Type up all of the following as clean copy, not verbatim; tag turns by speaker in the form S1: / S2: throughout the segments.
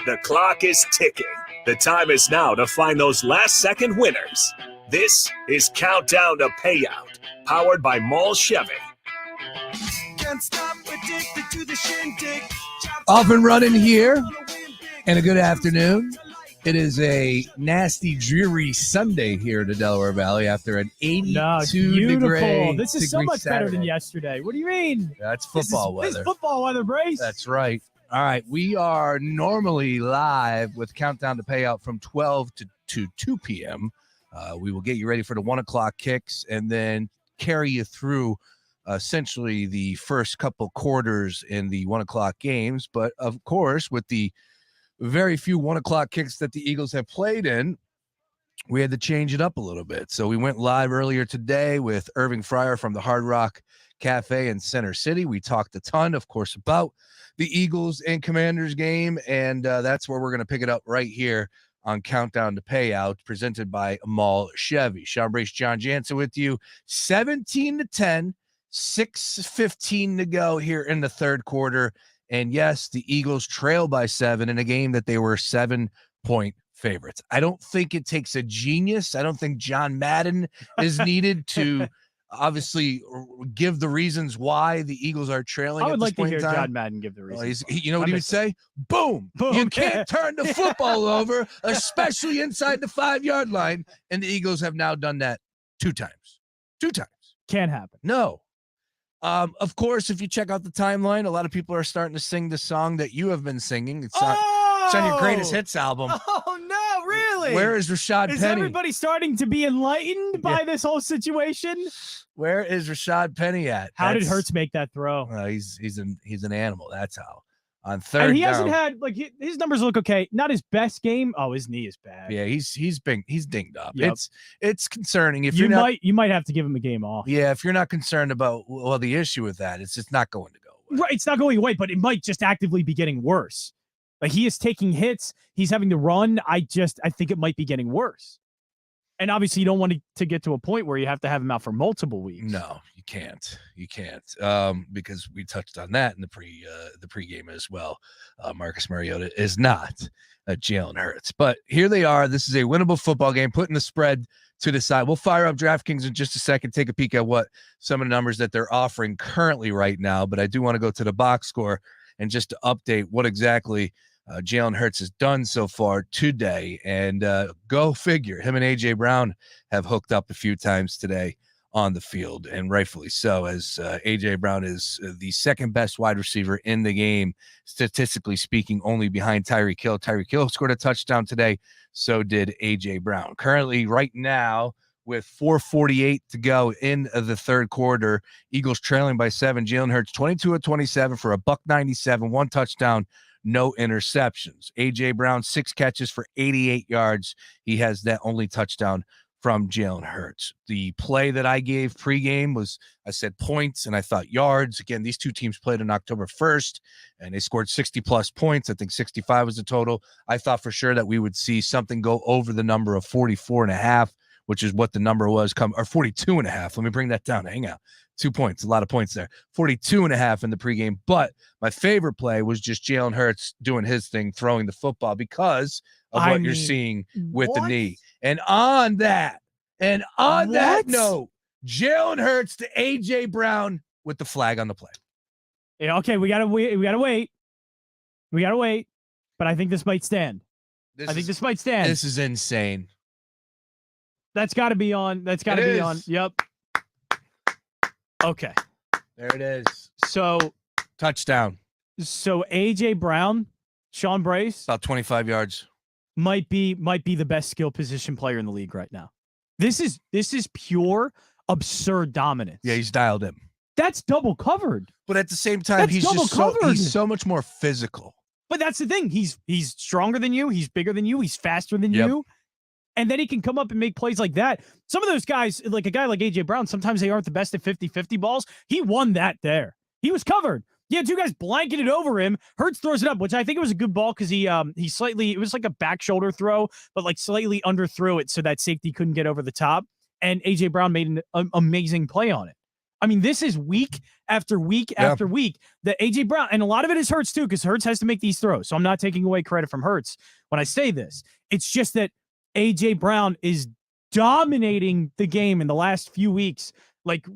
S1: The clock is ticking. The time is now to find those last-second winners. This is Countdown to Payout, powered by Mall Chevy.
S2: Can't stop, addicted to the shindig.
S3: Off and running here, and a good afternoon. It is a nasty, dreary Sunday here in the Delaware Valley after an 82-degree.
S4: This is so much better than
S3: Saturday.
S4: yesterday. What do you mean?
S3: That's football
S4: This
S3: weather.
S4: is football weather, Brace.
S3: That's right. All right, we are normally live with Countdown to Payout from 12 to 2 p.m. We will get you ready for the 1 o'clock kicks and then carry you through essentially the first couple quarters in the 1 o'clock games. But, of course, with the very few 1 o'clock kicks that the Eagles have played in, we had to change it up a little bit. So we went live earlier today with Irving Fryer from the Hard Rock Cafe in Center City. We talked a ton, of course, about the Eagles and Commanders game, and that's where we're going to pick it up right here on Countdown to Payout, presented by Mall Chevy. Sean Brace, John Jansen with you. 17-10, 6:15 to go here in the third quarter. And yes, the Eagles trail by 7 in a game that they were 7-point favorites. I don't think it takes a genius. I don't think John Madden is needed to obviously give the reasons why the Eagles are trailing.
S4: I would
S3: at
S4: like
S3: this
S4: to
S3: point
S4: hear
S3: in time.
S4: John Madden give the
S3: Well,
S4: reason.
S3: you know what he would say? Boom.
S4: Boom.
S3: You can't turn the football over, especially inside the 5-yard line. And the Eagles have now done that 2 times. 2 times.
S4: Can't happen.
S3: No. Of course, if you check out the timeline, a lot of people are starting to sing the song that you have been singing. It's on your greatest hits album.
S4: Oh, no, really?
S3: Where is Rashad
S4: Is
S3: Penny?
S4: everybody starting to be enlightened by this whole situation?
S3: Where is Rashad Penny at?
S4: How did Hurts make that throw?
S3: He's an animal. That's how. On third
S4: And he
S3: down,
S4: hasn't had, like, his numbers look okay. Not his best game. Oh, his knee is bad.
S3: yeah, he's dinged up.
S4: Yep.
S3: It's concerning. If
S4: You
S3: you're
S4: might have to give him a game off.
S3: Yeah, if you're not concerned about, well, the issue with that, it's just not going to go away.
S4: Right, it's not going away, but it might just actively be getting worse. Like, he is taking hits. He's having to run. I think it might be getting worse. And obviously, you don't want to get to a point where you have to have him out for multiple weeks.
S3: No, you can't. You can't. Because we touched on that in the pregame as well. Marcus Mariota is not Jalen Hurts. But here they are. This is a winnable football game, putting the spread to the side. We'll fire up DraftKings in just a second, take a peek at what some of the numbers that they're offering currently right now. But I do want to go to the box score and just to update what exactly Jalen Hurts has done so far today. And go figure, him and A.J. Brown have hooked up a few times today on the field, and rightfully so, as A.J. Brown is the second best wide receiver in the game, statistically speaking, only behind Tyreek Hill. Tyreek Hill scored a touchdown today, so did A.J. Brown. Currently, right now, with 4:48 to go in the third quarter, Eagles trailing by 7. Jalen Hurts 22 of 27 for a $197, 1 touchdown, no interceptions. A.J. Brown 6 catches for 88 yards. He has that only touchdown from Jalen Hurts. The play that I gave pregame was, I said points and I thought yards. Again, these two teams played on October 1st and they scored 60-plus points. I think 65 was the total. I thought for sure that we would see something go over the number of 44.5, which is what the number was, or 42.5. Let me bring that down. Hang out. 2 points, a lot of points there. 42.5 in the pregame. But my favorite play was just Jalen Hurts doing his thing, throwing the football because of what you're seeing with the knee. And on that note, Jalen Hurts to A.J. Brown with the flag on the play.
S4: Yeah, okay, we gotta wait. But I think this might stand. This might stand.
S3: This is insane.
S4: That's got to be on. That's got to be on. Yep. Okay.
S3: There it is.
S4: So
S3: touchdown.
S4: So A.J. Brown, Sean Brace,
S3: about 25 yards.
S4: Might be the best skill position player in the league right now. This is pure absurd dominance.
S3: Yeah, he's dialed in.
S4: That's double covered.
S3: But at the same time, he's so much more physical.
S4: But that's the thing. He's stronger than you. He's bigger than you. He's faster than you. And then he can come up and make plays like that. Some of those guys, like a guy like A.J. Brown, sometimes they aren't the best at 50-50 balls. He won that there. He was covered. Yeah, 2 guys blanketed over him. Hurts throws it up, which I think it was a good ball because he slightly, it was like a back shoulder throw, but like slightly underthrew it so that safety couldn't get over the top. And A.J. Brown made an amazing play on it. I mean, this is week after week after week that A.J. Brown, and a lot of it is Hurts too, because Hurts has to make these throws. So I'm not taking away credit from Hurts when I say this. It's just that A.J. Brown is dominating the game in the last few weeks like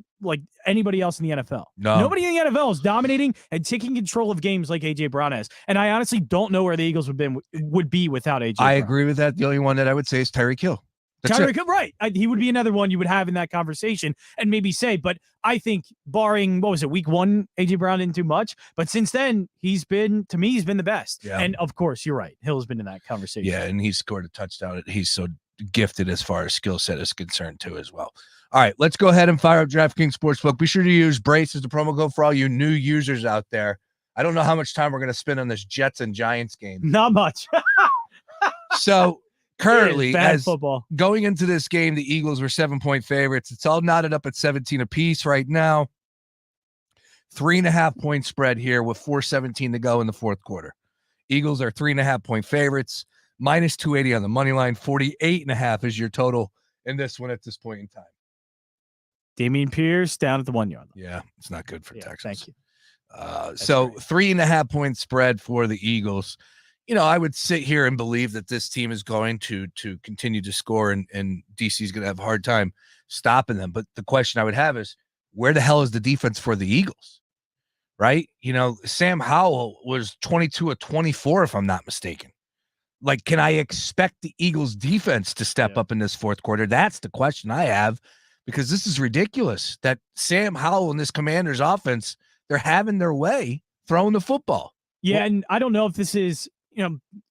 S4: anybody else in the NFL.
S3: No.
S4: Nobody in the NFL is dominating and taking control of games like A.J. Brown has. And I honestly don't know where the Eagles would be without A.J.
S3: I
S4: Brown.
S3: agree with that. The only one that I would say is Tyreek Hill.
S4: Tyreek Hill, right. He would be another one you would have in that conversation and maybe say, but I think barring, week 1, A.J. Brown didn't do much. But since then, he's been the best.
S3: Yeah.
S4: And of course, you're right. Hill's been in that conversation.
S3: Yeah, and he scored a touchdown. He's so gifted as far as skill set is concerned too as well. All right, let's go ahead and fire up DraftKings Sportsbook. Be sure to use Brace as the promo code for all you new users out there. I don't know how much time we're going to spend on this Jets and Giants game.
S4: Not much.
S3: So currently, as
S4: football
S3: going into this game, the Eagles were 7-point favorites. It's all knotted up at 17 apiece right now. 3.5 point spread here with 4:17 to go in the fourth quarter. Eagles are 3.5 point favorites. Minus 280 on the money line. 48.5 is your total in this one at this point in time.
S4: Damian Pierce down at the 1 yard line.
S3: Yeah, it's not good for Texas.
S4: Thank you.
S3: So
S4: right.
S3: 3.5 point spread for the Eagles. You know, I would sit here and believe that this team is going to continue to score and DC is going to have a hard time stopping them. But the question I would have is, where the hell is the defense for the Eagles? Right? You know, Sam Howell was 22 of 24, if I'm not mistaken. Like, can I expect the Eagles defense to step up in this fourth quarter? That's the question I have, because this is ridiculous that Sam Howell and this Commanders offense, they're having their way throwing the football.
S4: Yeah, and I don't know if this is,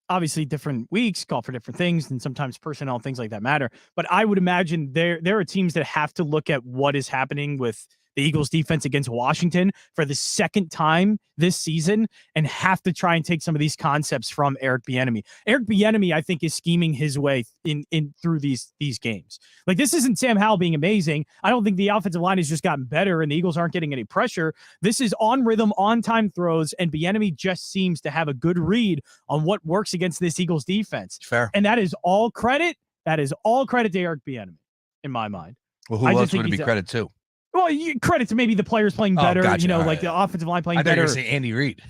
S4: obviously different weeks call for different things, and sometimes personnel and things like that matter. But I would imagine there are teams that have to look at what is happening with the Eagles defense against Washington for the second time this season and have to try and take some of these concepts from Eric Bieniemy. Eric Bieniemy, I think, is scheming his way in through these games. Like, this isn't Sam Howell being amazing. I don't think the offensive line has just gotten better and the Eagles aren't getting any pressure. This is on rhythm, on time throws, and Bieniemy just seems to have a good read on what works against this Eagles defense.
S3: Fair.
S4: And that is all credit. That is all credit to Eric Bieniemy, in my mind.
S3: Well, who else would it be credit to?
S4: Well, credit to maybe the players playing better,
S3: gotcha.
S4: Like the offensive line playing better.
S3: I thought you were saying Andy Reid.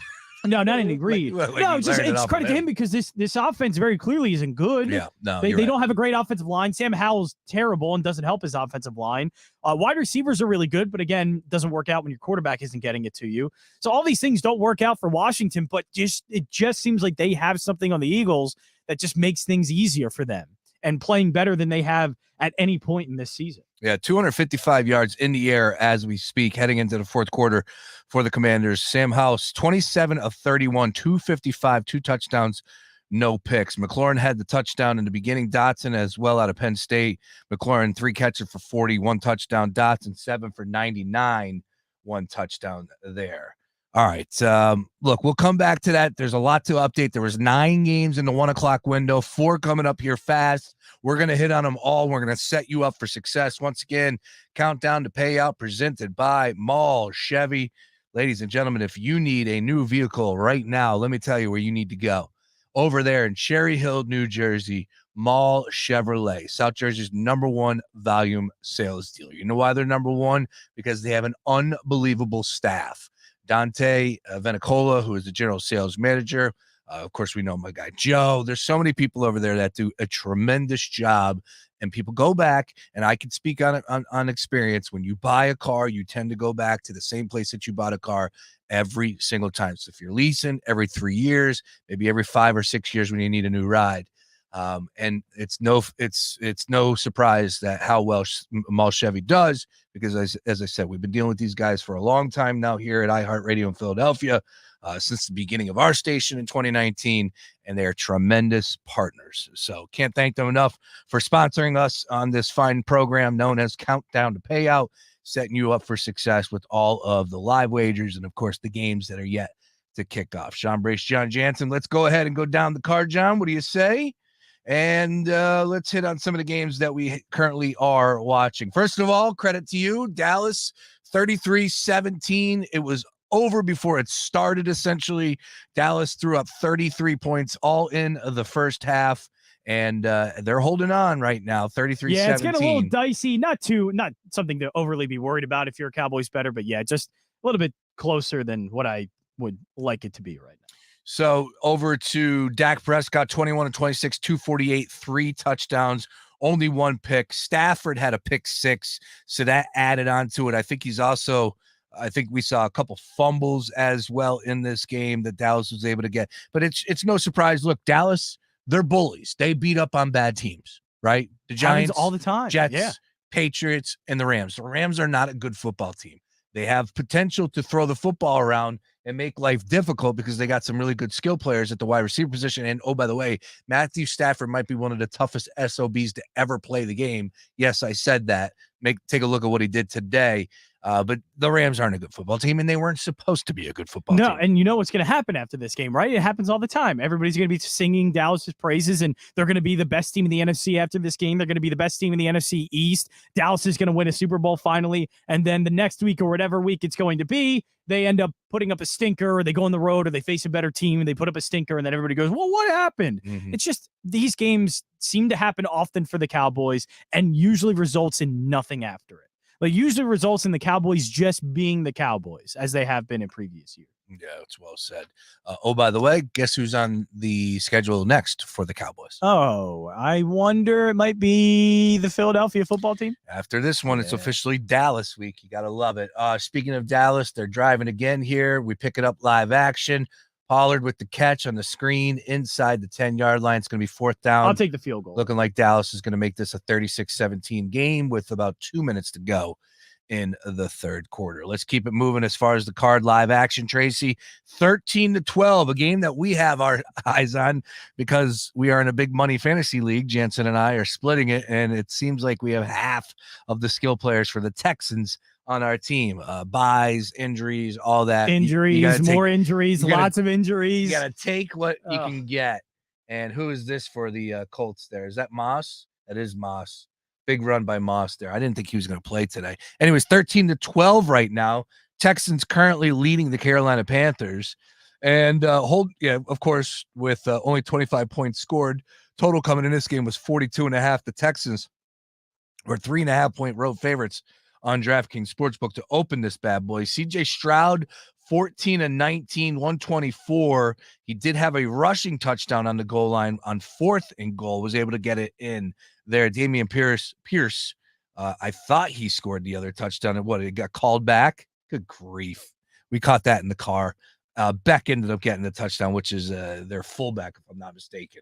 S4: No, not Andy Reid. No, it's credit to him because this offense very clearly isn't good.
S3: Yeah, no,
S4: they don't have a great offensive line. Sam Howell's terrible and doesn't help his offensive line. Wide receivers are really good, but again, doesn't work out when your quarterback isn't getting it to you. So all these things don't work out for Washington, but it just seems like they have something on the Eagles that just makes things easier for them and playing better than they have at any point in this season.
S3: Yeah, 255 yards in the air as we speak, heading into the fourth quarter for the Commanders. Sam Howell, 27 of 31, 255, 2 touchdowns, no picks. McLaurin had the touchdown in the beginning. Dotson as well out of Penn State. McLaurin 3 catches for 40, 1 touchdown. Dotson 7 for 99, 1 touchdown there. All right. Look, we'll come back to that. There's a lot to update. There was 9 games in the 1 o'clock window, 4 coming up here fast. We're going to hit on them all. We're going to set you up for success. Once again, countdown to payout presented by Mall Chevy. Ladies and gentlemen, if you need a new vehicle right now, let me tell you where you need to go. Over there in Cherry Hill, New Jersey, Mall Chevrolet, South Jersey's #1 volume sales dealer. You know why they're #1? Because they have an unbelievable staff. Dante Venicola, who is the general sales manager. Of course, we know my guy Joe. There's so many people over there that do a tremendous job, and people go back, and I can speak on experience. When you buy a car, you tend to go back to the same place that you bought a car every single time. So if you're leasing, every 3 years, maybe every 5 or 6 years when you need a new ride. And it's no surprise that how well Mall Chevy does, because as I said, we've been dealing with these guys for a long time now here at iHeartRadio in Philadelphia, since the beginning of our station in 2019, and they're tremendous partners. So can't thank them enough for sponsoring us on this fine program known as Countdown to Payout, setting you up for success with all of the live wagers and, of course, the games that are yet to kick off. Sean Brace, John Jansen, let's go ahead and go down the card, John. What do you say? And let's hit on some of the games that we currently are watching. First of all, credit to you, Dallas, 33-17. It was over before it started, essentially. Dallas threw up 33 points all in the first half, and they're holding on right now, 33-17.
S4: Yeah, it's getting a little dicey. Not something to overly be worried about if you're a Cowboys better, but yeah, just a little bit closer than what I would like it to be right now.
S3: So over to Dak Prescott, 21-26, 248, 3 touchdowns, only 1 pick. Stafford had a pick 6, so that added on to it. I think we saw a couple fumbles as well in this game that Dallas was able to get. But it's no surprise. Look, Dallas, they're bullies. They beat up on bad teams, right? The Giants,
S4: happens all the time.
S3: Jets, Patriots, and the Rams. The Rams are not a good football team. They have potential to throw the football around and make life difficult because they got some really good skill players at the wide receiver position. And, oh, by the way, Matthew Stafford might be one of the toughest SOBs to ever play the game. Yes, I said that. Take a look at what he did today. But the Rams aren't a good football team, and they weren't supposed to be a good football team.
S4: No, and you know what's going to happen after this game, right? It happens all the time. Everybody's going to be singing Dallas's praises, and they're going to be the best team in the NFC after this game. They're going to be the best team in the NFC East. Dallas is going to win a Super Bowl finally, and then the next week or whatever week it's going to be, they end up putting up a stinker, or they go on the road, or they face a better team, and they put up a stinker, and then everybody goes, well, what happened?
S3: Mm-hmm.
S4: It's just these games seem to happen often for the Cowboys and usually results in nothing after it. Like usually results in the Cowboys just being the Cowboys as they have been in previous years.
S3: Yeah, it's well said. Oh, by the way, guess who's on the schedule next for the Cowboys?
S4: Oh, I wonder, it might be the Philadelphia football team.
S3: After this one, it's officially Dallas week. You got to love it. Speaking of Dallas, they're driving again here. We pick it up live action. Pollard with the catch on the screen inside the 10-yard line. It's going to be 4th down.
S4: I'll take the field goal.
S3: Looking like Dallas is going to make this a 36-17 game with about 2 minutes to go in the third quarter. Let's keep it moving as far as the card live action, Tracy. 13-12, a game that we have our eyes on because we are in a big money fantasy league. Jansen and I are splitting it, and it seems like we have half of the skill players for the Texans on our team. Buys, injuries, all that.
S4: Injuries, more injuries, lots of injuries.
S3: You got to take what you can get. And who is this for the Colts there? Is that Moss? That is Moss. Big run by Moss there. I didn't think he was going to play today. Anyways, 13-12 right now. Texans currently leading the Carolina Panthers. And of course, with only 25 points scored. Total coming in this game was 42.5. The Texans were 3.5-point road favorites on DraftKings Sportsbook to open this bad boy. CJ Stroud, 14-19, 124. He did have a rushing touchdown on the goal line on 4th and goal, was able to get it in there. Damian Pierce, I thought he scored the other touchdown. And it got called back? Good grief. We caught that in the car. Beck ended up getting the touchdown, which is their fullback, if I'm not mistaken.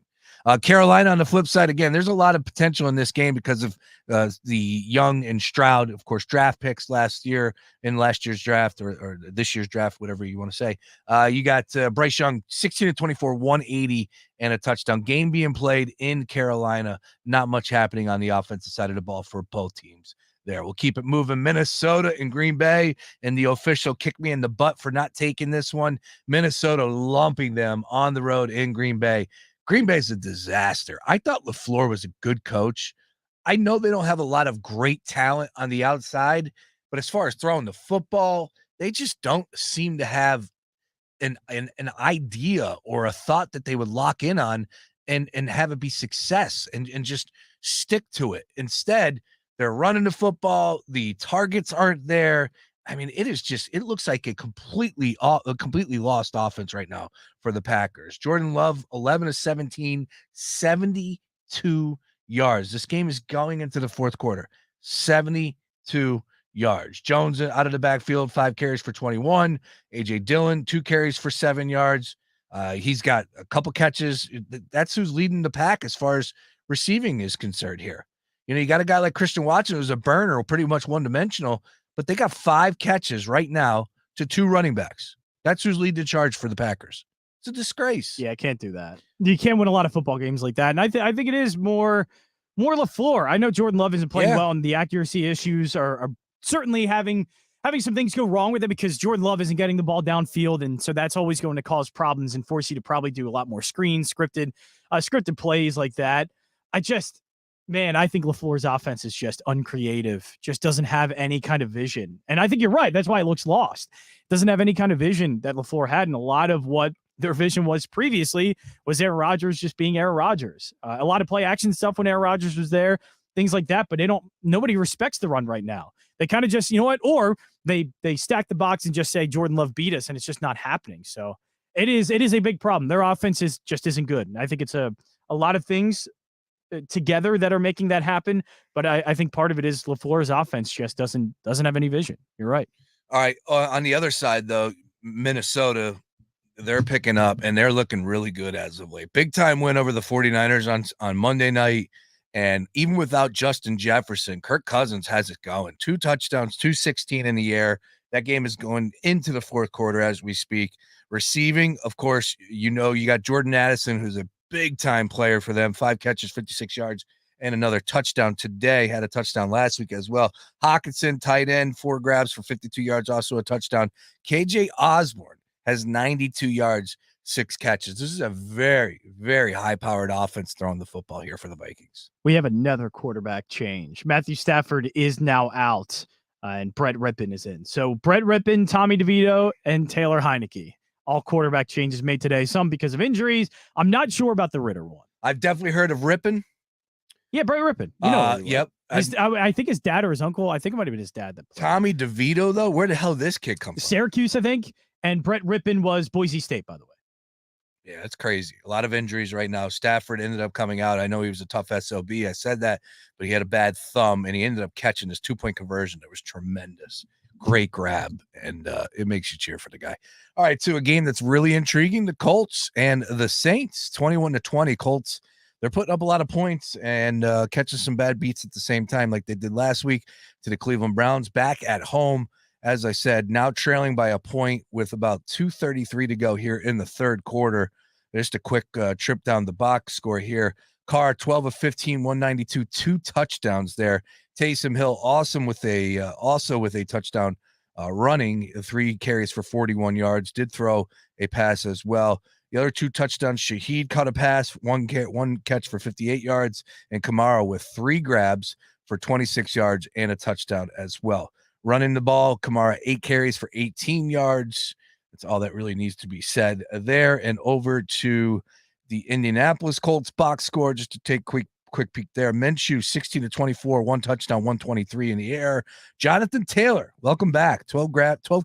S3: Carolina on the flip side, again, there's a lot of potential in this game because of the Young and Stroud, of course, draft picks last year in last year's draft or this year's draft, whatever you want to say. You got Bryce Young, 16-24, 180 and a touchdown. Game being played in Carolina. Not much happening on the offensive side of the ball for both teams. There, we'll keep it moving. Minnesota and Green Bay, and the official kicked me in the butt for not taking this one. Minnesota lumping them on the road in Green Bay. Green Bay is a disaster. I thought LaFleur was a good coach. I know they don't have a lot of great talent on the outside, but as far as throwing the football, they just don't seem to have an idea or a thought that they would lock in on and have it be success and just stick to it. Instead, they're running the football. The targets aren't there. I mean, it looks like a completely lost offense right now for the Packers. Jordan Love, 11-17, 72 yards. This game is going into the fourth quarter. 72 yards. Jones out of the backfield, 5 carries for 21. A.J. Dillon, 2 carries for 7 yards. He's got a couple catches. That's who's leading the pack as far as receiving is concerned here. You know, you got a guy like Christian Watson who's a burner, pretty much one-dimensional, but they got 5 catches right now to 2 running backs. That's who's leading the charge for the Packers. It's a disgrace.
S4: Yeah, I can't do that. You can't win a lot of football games like that. And I think it is more LaFleur. I know Jordan Love isn't playing well, and the accuracy issues are certainly having some things go wrong with it because Jordan Love isn't getting the ball downfield, and so that's always going to cause problems and force you to probably do a lot more screens, scripted plays like that. Man, I think LaFleur's offense is just uncreative, just doesn't have any kind of vision. And I think you're right. That's why it looks lost. Doesn't have any kind of vision that LaFleur had. And a lot of what their vision was previously was Aaron Rodgers just being Aaron Rodgers. A lot of play action stuff when Aaron Rodgers was there, things like that. But nobody respects the run right now. They kind of just, you know what? Or they stack the box and just say Jordan Love beat us, and it's just not happening. So it is a big problem. Their offense just isn't good. And I think it's a lot of things together that are making that happen. But I think part of it is LaFleur's offense just doesn't have any vision. You're right.
S3: All right. On the other side, though, Minnesota, they're picking up and they're looking really good as of late. Big time win over the 49ers on Monday night. And even without Justin Jefferson, Kirk Cousins has it going. 2 touchdowns, 216 in the air. That game is going into the fourth quarter as we speak. Receiving, of course, you got Jordan Addison, who's a big-time player for them. 5 catches, 56 yards, and another touchdown today. Had a touchdown last week as well. Hawkinson, tight end, 4 grabs for 52 yards, also a touchdown. KJ Osborne has 92 yards, 6 catches. This is a very, very high-powered offense throwing the football here for the Vikings.
S4: We have another quarterback change. Matthew Stafford is now out, and Brett Rippon is in. So Brett Rippon, Tommy DeVito, and Taylor Heineke. All quarterback changes made today, some because of injuries. I'm not sure about the Ritter one.
S3: I've definitely heard of Rippon.
S4: Yeah, Brett Rippon. You know
S3: yep.
S4: I think his dad or his uncle. I think it might have been his dad. That played.
S3: Tommy DeVito, though? Where the hell did this kid come from?
S4: Syracuse, I think. And Brett Rippon was Boise State, by the way.
S3: Yeah, that's crazy. A lot of injuries right now. Stafford ended up coming out. I know he was a tough SOB. I said that, but he had a bad thumb, and he ended up catching this 2-point conversion. That was tremendous. Great grab, and it makes you cheer for the guy. All right, to a game that's really intriguing, the Colts and the Saints, 21-20. Colts, they're putting up a lot of points and catching some bad beats at the same time like they did last week to the Cleveland Browns. Back at home, as I said, now trailing by a point with about 2:33 to go here in the third quarter. Just a quick trip down the box score here. Carr, 12 of 15, 192, 2 touchdowns there. Taysom Hill, also with a touchdown running, 3 carries for 41 yards, did throw a pass as well. The other 2 touchdowns, Shaheed caught a pass, one catch for 58 yards, and Kamara with 3 grabs for 26 yards and a touchdown as well. Running the ball, Kamara 8 carries for 18 yards. That's all that really needs to be said there. And over to the Indianapolis Colts box score, just to take quick peek there. Minshew, 16-24, 1 touchdown, 123 in the air. Jonathan Taylor, welcome back. 12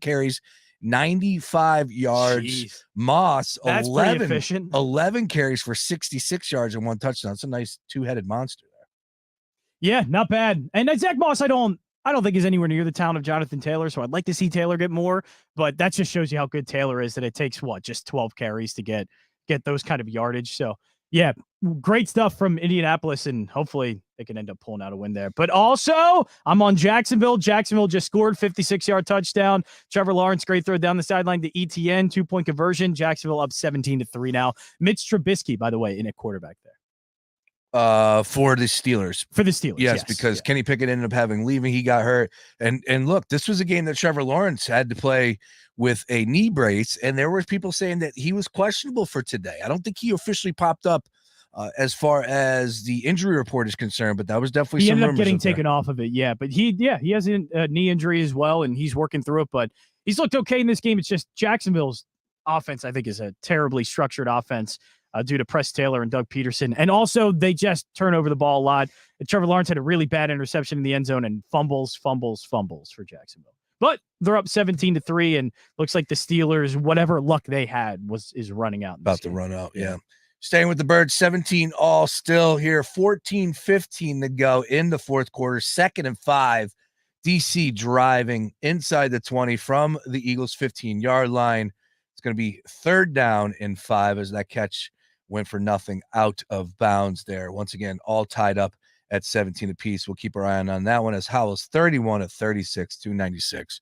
S3: carries, 95 yards.
S4: Jeez.
S3: Moss,
S4: That's
S3: 11 carries for 66 yards and 1 touchdown. That's a nice 2-headed monster there.
S4: Yeah, not bad. And Zach Moss, I don't think is anywhere near the talent of Jonathan Taylor, so I'd like to see Taylor get more, but that just shows you how good Taylor is, that it takes just 12 carries to get those kind of yardage. So yeah, great stuff from Indianapolis, and hopefully they can end up pulling out a win there. But also, I'm on Jacksonville. Jacksonville just scored 56-yard touchdown. Trevor Lawrence, great throw down the sideline to ETN, 2-point conversion. Jacksonville up 17-3 now. Mitch Trubisky, by the way, in at quarterback there.
S3: For the Steelers.
S4: For the Steelers,
S3: yes, because Kenny Pickett ended up leaving. He got hurt. And look, this was a game that Trevor Lawrence had to play with a knee brace, and there were people saying that he was questionable for today. I don't think he officially popped up as far as the injury report is concerned, but that was definitely some rumors. He ended up getting
S4: taken off of it, yeah. But he has a knee injury as well, and he's working through it, but he's looked okay in this game. It's just Jacksonville's offense, I think, is a terribly structured offense due to Press Taylor and Doug Peterson. And also, they just turn over the ball a lot. And Trevor Lawrence had a really bad interception in the end zone and fumbles for Jacksonville. But they're up 17-3, and looks like the Steelers, whatever luck they had, is running out.
S3: About to run out, yeah. Staying with the Birds, 17 all still here, 14-15 to go in the fourth quarter, 2nd and 5. DC driving inside the 20 from the Eagles' 15-yard line. It's going to be 3rd down and 5 as that catch went for nothing out of bounds there. Once again, all tied up at 17 apiece. We'll keep our eye on that one as Howell's 31-36, 296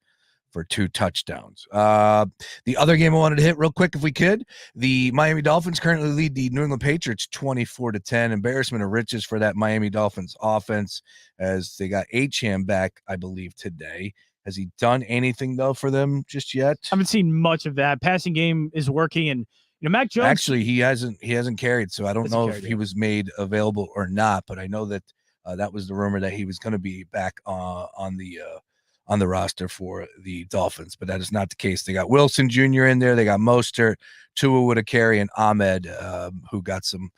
S3: for 2 touchdowns. The other game I wanted to hit real quick, if we could, the Miami Dolphins currently lead the New England Patriots 24-10. Embarrassment of riches for that Miami Dolphins offense as they got Achane back, I believe, today. Has he done anything, though, for them just yet?
S4: I haven't seen much of that. Passing game is working, and Mac Jones.
S3: Actually, he hasn't carried, so I don't know if he was made available or not. But I know that That was the rumor that he was going to be back on the roster for the Dolphins, but that is not the case. They got Wilson Jr. in there. They got Mostert, Tua Woodacari, and Ahmed, who got some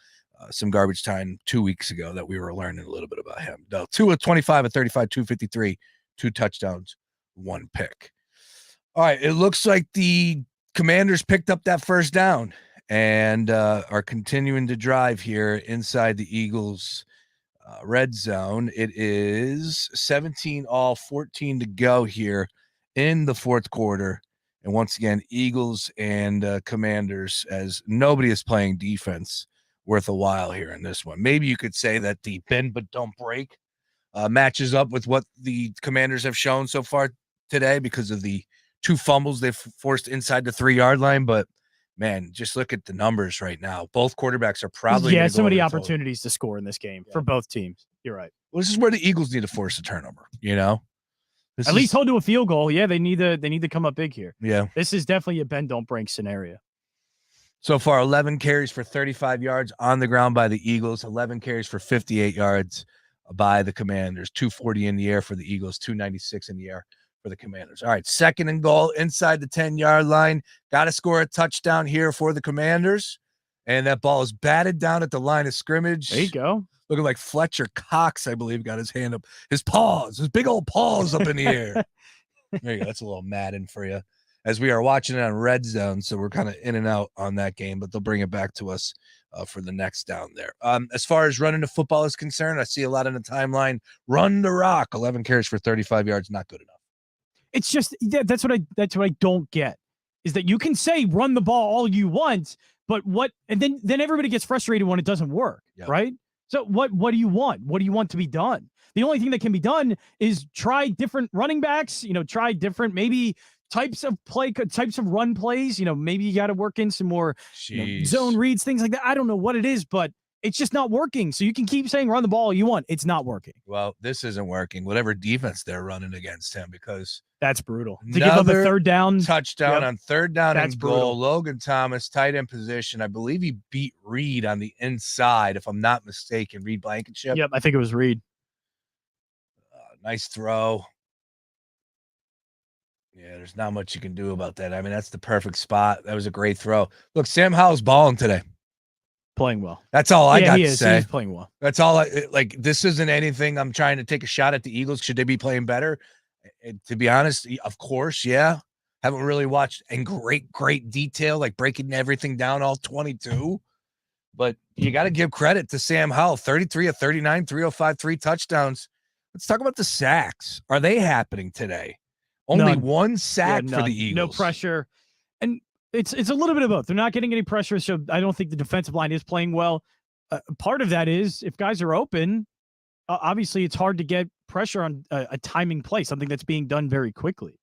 S3: garbage time 2 weeks ago that we were learning a little bit about him. No, Tua 25 of 35, 253, 2 touchdowns, 1 pick. All right, it looks like the Commanders picked up that first down and are continuing to drive here inside the Eagles' red zone. It is 17 all, 14 to go here in the fourth quarter. And once again, Eagles and Commanders, as nobody is playing defense worth a while here in this one. Maybe you could say that the bend but don't break matches up with what the Commanders have shown so far today because of the 2 fumbles they've forced inside the 3-yard line. But man, just look at the numbers right now. Both quarterbacks are probably
S4: so many opportunities to score in this game for both teams. You're right.
S3: Well, this is where the Eagles need to force a turnover,
S4: At least hold to a field goal. Yeah, they need to come up big here.
S3: Yeah.
S4: This is definitely a bend don't break scenario.
S3: So far, 11 carries for 35 yards on the ground by the Eagles, 11 carries for 58 yards by the Commanders, 240 in the air for the Eagles, 296 in the air for the Commanders. All right, 2nd and goal inside the 10-yard line. Got to score a touchdown here for the Commanders. And that ball is batted down at the line of scrimmage.
S4: There you go.
S3: Looking like Fletcher Cox, I believe, got his hand up. His big old paws up in the air. There you go. That's a little Madden for you. As we are watching it on Red Zone, so we're kind of in and out on that game, but they'll bring it back to us for the next down there. As far as running the football is concerned, I see a lot in the timeline. Run the rock, 11 carries for 35 yards, not good enough.
S4: It's just that's what I don't get is that you can say run the ball all you want, but what? And then everybody gets frustrated when it doesn't work, right? So what do you want? What do you want to be done? The only thing that can be done is try different running backs. Try different maybe types of run plays. Maybe you got to work in some more zone reads, things like that. I don't know what it is, but it's just not working. So you can keep saying run the ball all you want. It's not working.
S3: Well, this isn't working. Whatever defense they're running against him, because
S4: that's brutal. To give up a 3rd down
S3: touchdown on 3rd down and goal.
S4: Brutal.
S3: Logan Thomas, tight end position. I believe he beat Reed on the inside, if I'm not mistaken. Reed Blankenship.
S4: Yep, I think it was Reed.
S3: Nice throw. Yeah, there's not much you can do about that. I mean, that's the perfect spot. That was a great throw. Look, Sam Howell's balling today.
S4: Playing well.
S3: That's all I got to say.
S4: He's playing well.
S3: That's all this isn't anything I'm trying to take a shot at the Eagles. Should they be playing better? To be honest, of course, yeah. Haven't really watched in great detail, like breaking everything down, all 22. But you got to give credit to Sam Howell, 33 of 39, 305, 3 touchdowns. Let's talk about the sacks. Are they happening today? Only 1 sack for the Eagles.
S4: No pressure. And it's a little bit of both. They're not getting any pressure, so I don't think the defensive line is playing well. Part of that is if guys are open, obviously it's hard to get pressure on a timing play, something that's being done very quickly.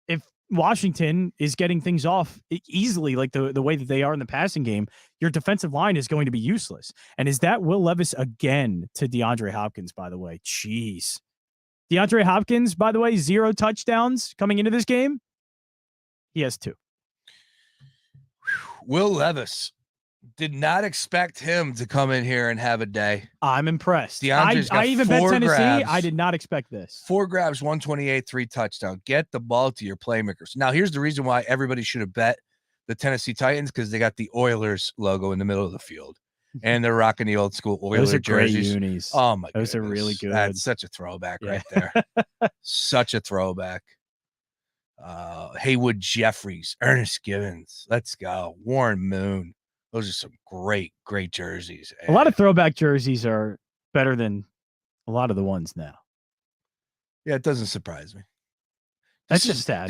S4: If Washington is getting things off easily, like the way that they are in the passing game, your defensive line is going to be useless. And is that Will Levis again to DeAndre Hopkins, by the way? Jeez. DeAndre Hopkins, by the way, 0 touchdowns coming into this game. He has 2.
S3: Will Levis, did not expect him to come in here and have a day.
S4: I'm impressed.
S3: DeAndre's got
S4: I even bet Tennessee.
S3: grabs.
S4: I did not expect this.
S3: 4 grabs, 128, 3 touchdowns. Get the ball to your playmakers. Now, here's the reason why everybody should have bet the Tennessee Titans, because they got the Oilers logo in the middle of the field. And they're rocking the old school Oilers jerseys.
S4: Great unis.
S3: Oh, my God.
S4: Those are really good.
S3: That's such a throwback right there. Such a throwback. Haywood Jeffries, Ernest Givens. Let's go. Warren Moon. Those are some great jerseys.
S4: A lot of throwback jerseys are better than a lot of the ones now.
S3: Yeah, it doesn't surprise me.
S4: That's just sad.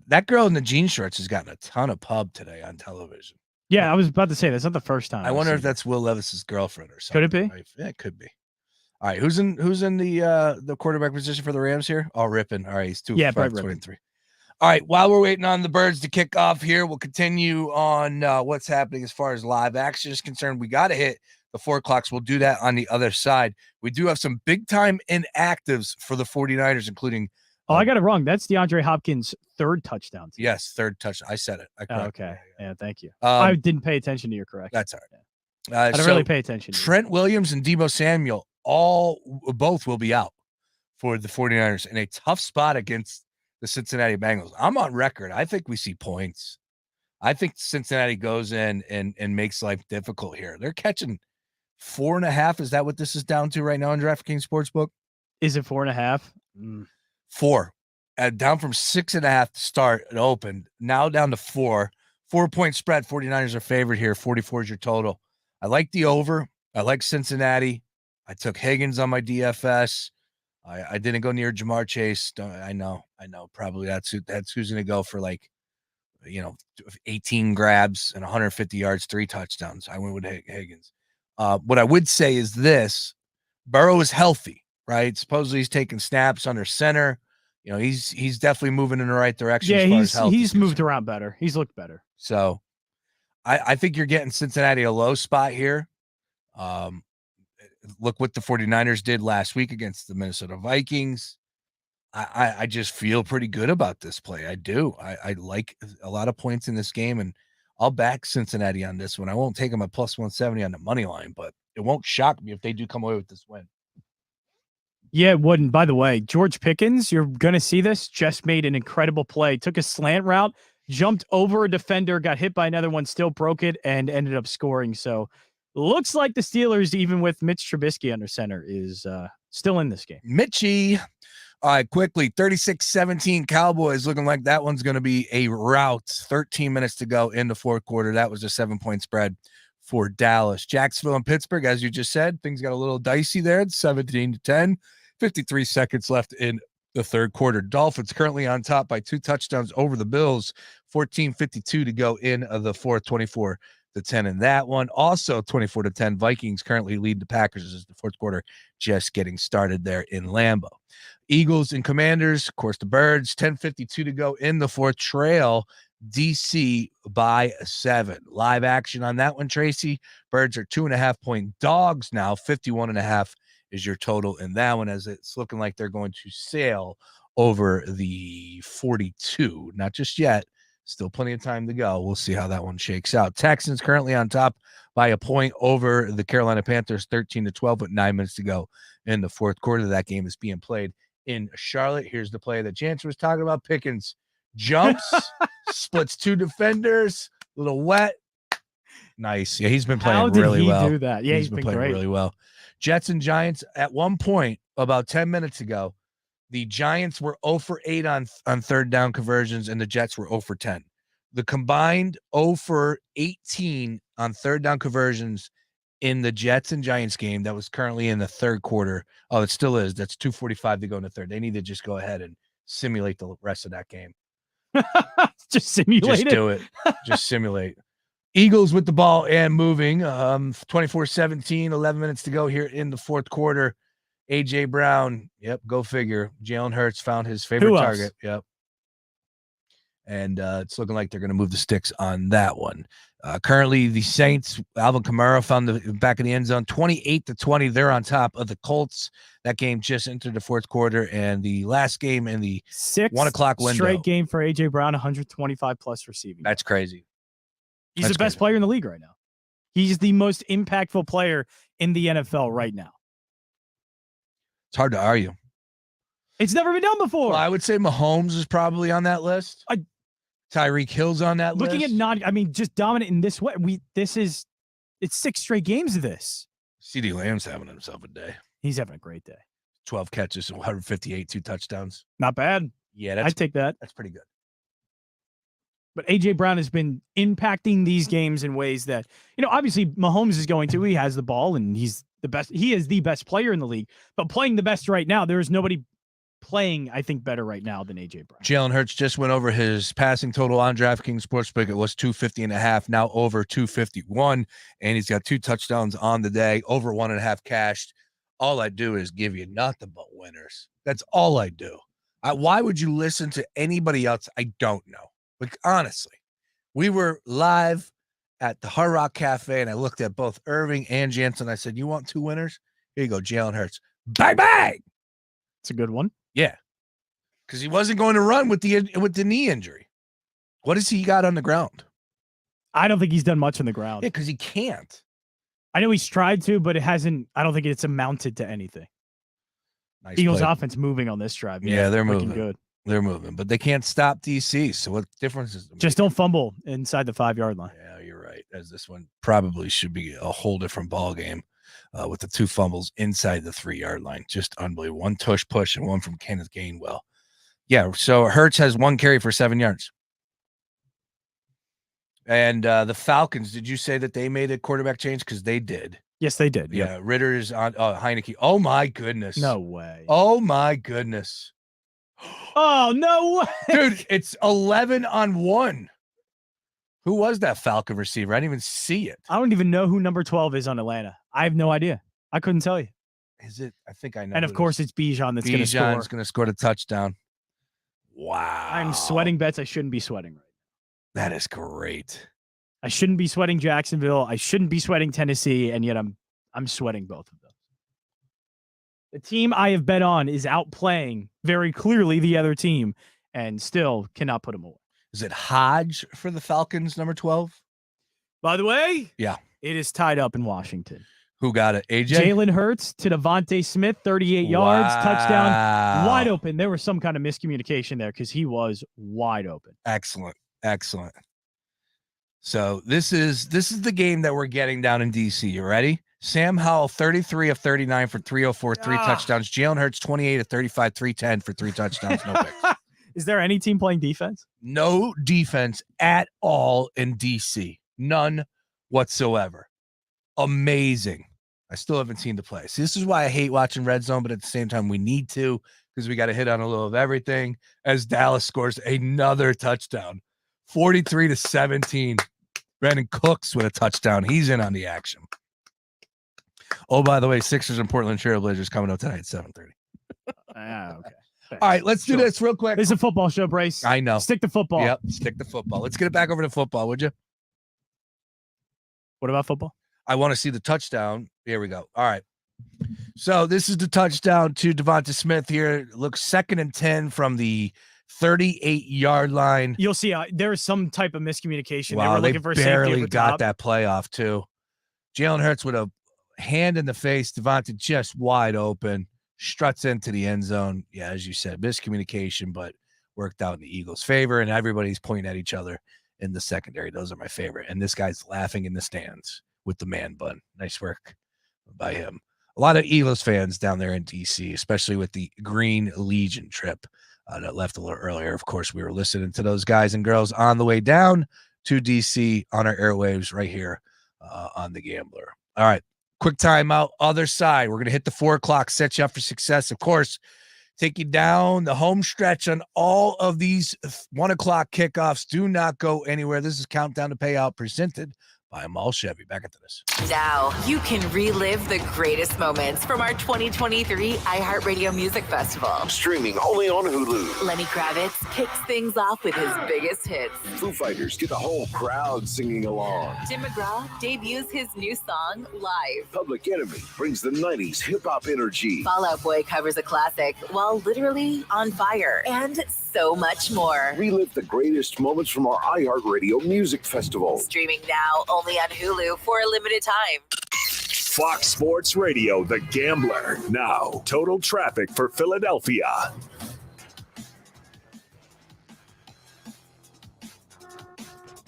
S3: That girl in the jean shorts has gotten a ton of pub today on television.
S4: Yeah, I was about to say that's not the first time.
S3: I wonder if that's Will Levis's girlfriend or something.
S4: Could it be?
S3: Yeah, it could be. All right, who's in the quarterback position for the Rams here? Oh, Rippon. All right, he's 2-5-23. All right, while we're waiting on the Birds to kick off here, we'll continue on what's happening as far as live action is concerned. We got to hit the 4 o'clocks. We'll do that on the other side. We do have some big-time inactives for the 49ers, including
S4: I got it wrong. That's DeAndre Hopkins' 3rd touchdown.
S3: Yes, 3rd touchdown. I said it.
S4: Okay. Yeah, thank you. I didn't pay attention to your correction.
S3: That's all right.
S4: I didn't really pay attention.
S3: Trent Williams and Deebo Samuel both will be out for the 49ers in a tough spot against the Cincinnati Bengals. I'm on record. I think we see points. I think Cincinnati goes in and makes life difficult here. They're catching 4.5. Is that what this is down to right now in DraftKings Sportsbook?
S4: Is it 4.5?
S3: 4. Down from 6.5 to start. It opened. Now down to 4. 4-point spread. 49ers are favored here. 44 is your total. I like the over. I like Cincinnati. I took Higgins on my DFS. I didn't go near Jamar Chase. I know. Probably that's who's going to go for 18 grabs and 150 yards, 3 touchdowns. I went with Higgins. What I would say is this: Burrow is healthy, right? Supposedly he's taking snaps under center. He's definitely moving in the right direction.
S4: Yeah, he's moved around better. He's looked better.
S3: So I think you're getting Cincinnati a low spot here. Look what the 49ers did last week against the Minnesota Vikings. I just feel pretty good about this play. I do. I like a lot of points in this game, and I'll back Cincinnati on this one. I won't take them at plus 170 on the money line, but it won't shock me if they do come away with this win.
S4: Yeah, it wouldn't. By the way, George Pickens, you're going to see this, just made an incredible play. Took a slant route, jumped over a defender, got hit by another one, still broke it, and ended up scoring. So looks like the Steelers, even with Mitch Trubisky under center, is still in this game.
S3: Mitchie. All right, quickly, 36-17 Cowboys, looking like that one's going to be a rout. 13 minutes to go in the fourth quarter. That was a 7-point spread for Dallas. Jacksonville and Pittsburgh, as you just said, things got a little dicey there. It's 17-10, 53 seconds left in the third quarter. Dolphins currently on top by 2 touchdowns over the Bills. 14:52 to go in the fourth, 24-10 in that one. Also 24-10, Vikings currently lead the Packers as the fourth quarter just getting started there in Lambeau. Eagles and Commanders, of course, the Birds, 10:52 to go in the fourth, trail DC by 7. Live action on that one, Tracy. Birds are 2.5-point dogs now. 51.5 is your total in that one, as it's looking like they're going to sail over the 42. Not just yet. Still plenty of time to go. We'll see how that one shakes out. Texans currently on top by a point over the Carolina Panthers, 13-12, with 9 minutes to go in the fourth quarter. That game is being played in Charlotte. Here's the play that Jansen was talking about. Pickens jumps, splits 2 defenders, a little wet. Nice. Yeah, he's been playing really well.
S4: How did he do that? Yeah, he's been
S3: playing
S4: great.
S3: really well. Jets and Giants, at one point, about 10 minutes ago, the Giants were 0 for 8 on third down conversions, and the Jets were 0 for 10. The combined 0 for 18 on third down conversions in the Jets and Giants game that was currently in the third quarter. Oh, it still is. That's 2:45 to go in the third. They need to just go ahead and simulate the rest of that game.
S4: Just simulate
S3: Just do it. Just simulate. Eagles with the ball and moving. 24-17, 11 minutes to go here in the fourth quarter. A.J. Brown, yep, go figure. Jalen Hurts found his favorite target. Yep. And it's looking like they're going to move the sticks on that one. Currently, the Saints, Alvin Kamara found the back of the end zone, 28-20. They're on top of the Colts. That game just entered the fourth quarter, and the last game in the 1 o'clock window.
S4: Straight game for A.J. Brown, 125 plus receiving.
S3: That's crazy.
S4: He's the best player in the league right now. He's the most impactful player in the NFL right now.
S3: It's hard to argue.
S4: It's never been done before.
S3: Well, I would say Mahomes is probably on that list. Tyreek Hill's on that list.
S4: Looking at just dominant in this way. It's 6 straight games of this.
S3: CeeDee Lamb's having himself a day.
S4: He's having a great day.
S3: 12 catches, 158, 2 touchdowns.
S4: Not bad.
S3: Yeah,
S4: I'd take that.
S3: That's pretty good.
S4: But A.J. Brown has been impacting these games in ways that, obviously Mahomes is going to. He has the ball, and he's the best. He is the best player in the league. But playing the best right now, there is nobody playing, I think, better right now than A.J. Brown.
S3: Jalen Hurts just went over his passing total on DraftKings Sportsbook. It was 250.5, now over 251, and he's got 2 touchdowns on the day, over 1.5 cashed. All I do is give you nothing but winners. That's all I do. Why would you listen to anybody else? I don't know. Like, honestly, we were live at the Hard Rock Cafe, and I looked at both Irving and Jansen. I said, you want 2 winners? Here you go, Jalen Hurts. Bye-bye.
S4: It's a good one.
S3: Yeah, because he wasn't going to run with the knee injury. What has he got on the ground?
S4: I don't think he's done much on the ground.
S3: Yeah, because he can't.
S4: I know he's tried to, but it hasn't. I don't think it's amounted to anything.
S3: Nice
S4: Eagles
S3: play.
S4: offense moving on this drive.
S3: Yeah, they're
S4: looking
S3: moving.
S4: good.
S3: They're moving, but they can't stop DC. So what difference is it?
S4: Just don't fumble inside the 5-yard line.
S3: Yeah, you're right. As this one probably should be a whole different ball game with the 2 fumbles inside the 3-yard line. Just unbelievable. 1 tush push and 1 from Kenneth Gainwell. Yeah, so Hurts has 1 carry for 7 yards. And the Falcons, did you say that they made a quarterback change? Because they did.
S4: Yes, they did.
S3: Yeah, Ritter's on Heineke. Oh, my goodness.
S4: No way.
S3: Oh, my goodness.
S4: Oh, no way.
S3: Dude, it's 11 on 1. Who was that Falcon receiver? I didn't even see it.
S4: I don't even know who number 12 is on Atlanta. I have no idea. I couldn't tell you.
S3: Is it? I think I know.
S4: And of course, it's Bijan that's going to score.
S3: Bijan's going to score the touchdown. Wow.
S4: I'm sweating bets I shouldn't be sweating right now.
S3: That is great.
S4: I shouldn't be sweating Jacksonville. I shouldn't be sweating Tennessee, and yet I'm sweating both of them. The team I have bet on is outplaying very clearly the other team and still cannot put them away.
S3: Is it Hodge for the Falcons, number 12?
S4: By the way,
S3: yeah,
S4: it is tied up in Washington.
S3: Who got it? AJ?
S4: Jalen Hurts to Devontae Smith, 38 yards, touchdown, wide open. There was some kind of miscommunication there because he was wide open.
S3: Excellent. Excellent. So this is the game that we're getting down in DC. You ready? Sam Howell, 33 of 39 for 304, 3 touchdowns. Jalen Hurts, 28 of 35, 310 for 3 touchdowns, no picks.
S4: Is there any team playing defense?
S3: No defense at all in DC. None whatsoever. Amazing. I still haven't seen the play. See, this is why I hate watching Red Zone, but at the same time, we need to because we got to hit on a little of everything as Dallas scores another touchdown. 43-17. Brandon Cooks with a touchdown. He's in on the action. Oh, by the way, Sixers and Portland Trailblazers coming up tonight at 7:30.
S4: Okay.
S3: All right, let's do this real quick.
S4: This is a football show, Brace.
S3: I know.
S4: Stick to football.
S3: Yep, stick to football. Let's get it back over to football, would you?
S4: What about football?
S3: I want to see the touchdown. Here we go. All right. So this is the touchdown to Devonta Smith here. Looks 2nd and 10 from the 38-yard line.
S4: You'll see there was some type of miscommunication.
S3: Wow,
S4: they were looking for
S3: barely got that playoff too. Jalen Hurts with a hand in the face. Devonta just wide open. Struts into the end zone. Yeah, as you said, miscommunication, but worked out in the Eagles' favor, and everybody's pointing at each other in the secondary. Those are my favorite. And this guy's laughing in the stands with the man bun. Nice work by him. A lot of Eagles fans down there in D.C., especially with the Green Legion trip that left a little earlier. Of course, we were listening to those guys and girls on the way down to D.C. on our airwaves right here on The Gambler. All right. Quick timeout. Other side. We're going to hit the 4 o'clock, set you up for success. Of course, take you down the home stretch on all of these 1 o'clock kickoffs. Do not go anywhere. This is Countdown to Payout presented by Mall Chevy. Back into this.
S5: Now you can relive the greatest moments from our 2023 iHeartRadio Music Festival.
S6: Streaming only on Hulu.
S5: Lenny Kravitz kicks things off with his biggest hits.
S6: Foo Fighters get the whole crowd singing along.
S5: Tim McGraw debuts his new song live.
S6: Public Enemy brings the 90s hip-hop energy.
S5: Fall Out Boy covers a classic while literally on fire. And so much more.
S6: Relive the greatest moments from our iHeartRadio Music Festival.
S5: Streaming now only on Hulu for a limited time.
S1: Fox Sports Radio, The Gambler. Now, total traffic for Philadelphia.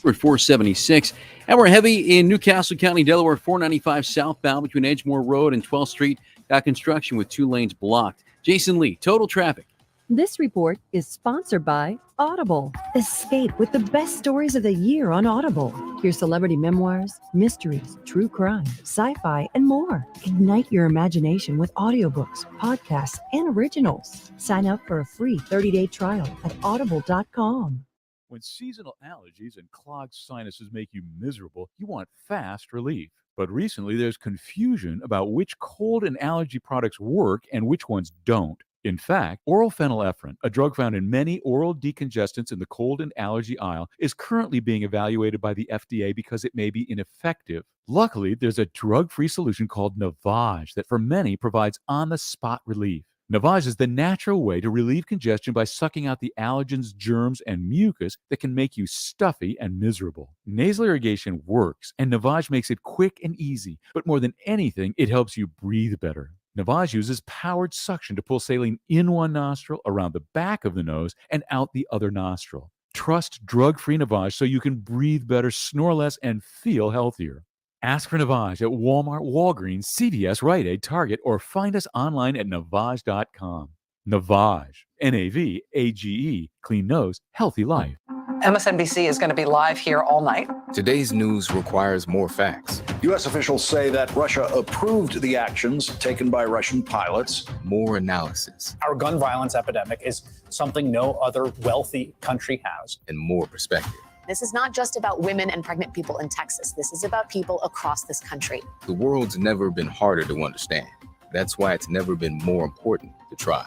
S7: We're at 476. And we're heavy in Newcastle County, Delaware, 495 southbound between Edgemore Road and 12th Street. Got construction with 2 lanes blocked. Jason Lee, total traffic.
S8: This report is sponsored by Audible. Escape with the best stories of the year on Audible. Hear celebrity memoirs, mysteries, true crime, sci-fi, and more. Ignite your imagination with audiobooks, podcasts, and originals. Sign up for a free 30-day trial at audible.com.
S9: When seasonal allergies and clogged sinuses make you miserable, you want fast relief. But recently, there's confusion about which cold and allergy products work and which ones don't. In fact, oral phenylephrine, a drug found in many oral decongestants in the cold and allergy aisle, is currently being evaluated by the FDA because it may be ineffective. Luckily, there's a drug-free solution called Navage that for many provides on-the-spot relief. Navage is the natural way to relieve congestion by sucking out the allergens, germs, and mucus that can make you stuffy and miserable. Nasal irrigation works, and Navage makes it quick and easy. But more than anything, it helps you breathe better. Navage uses powered suction to pull saline in one nostril, around the back of the nose, and out the other nostril. Trust drug-free Navage so you can breathe better, snore less, and feel healthier. Ask for Navage at Walmart, Walgreens, CVS, Rite Aid, Target, or find us online at Navage.com. Navage, N-A-V-A-G-E, clean nose, healthy life.
S10: MSNBC is going to be live here all night.
S11: Today's news requires more facts.
S6: U.S. officials say that Russia approved the actions taken by Russian pilots.
S11: More analysis.
S12: Our gun violence epidemic is something no other wealthy country has.
S11: And more perspective.
S13: This is not just about women and pregnant people in Texas. This is about people across this country.
S11: The world's never been harder to understand. That's why it's never been more important to try.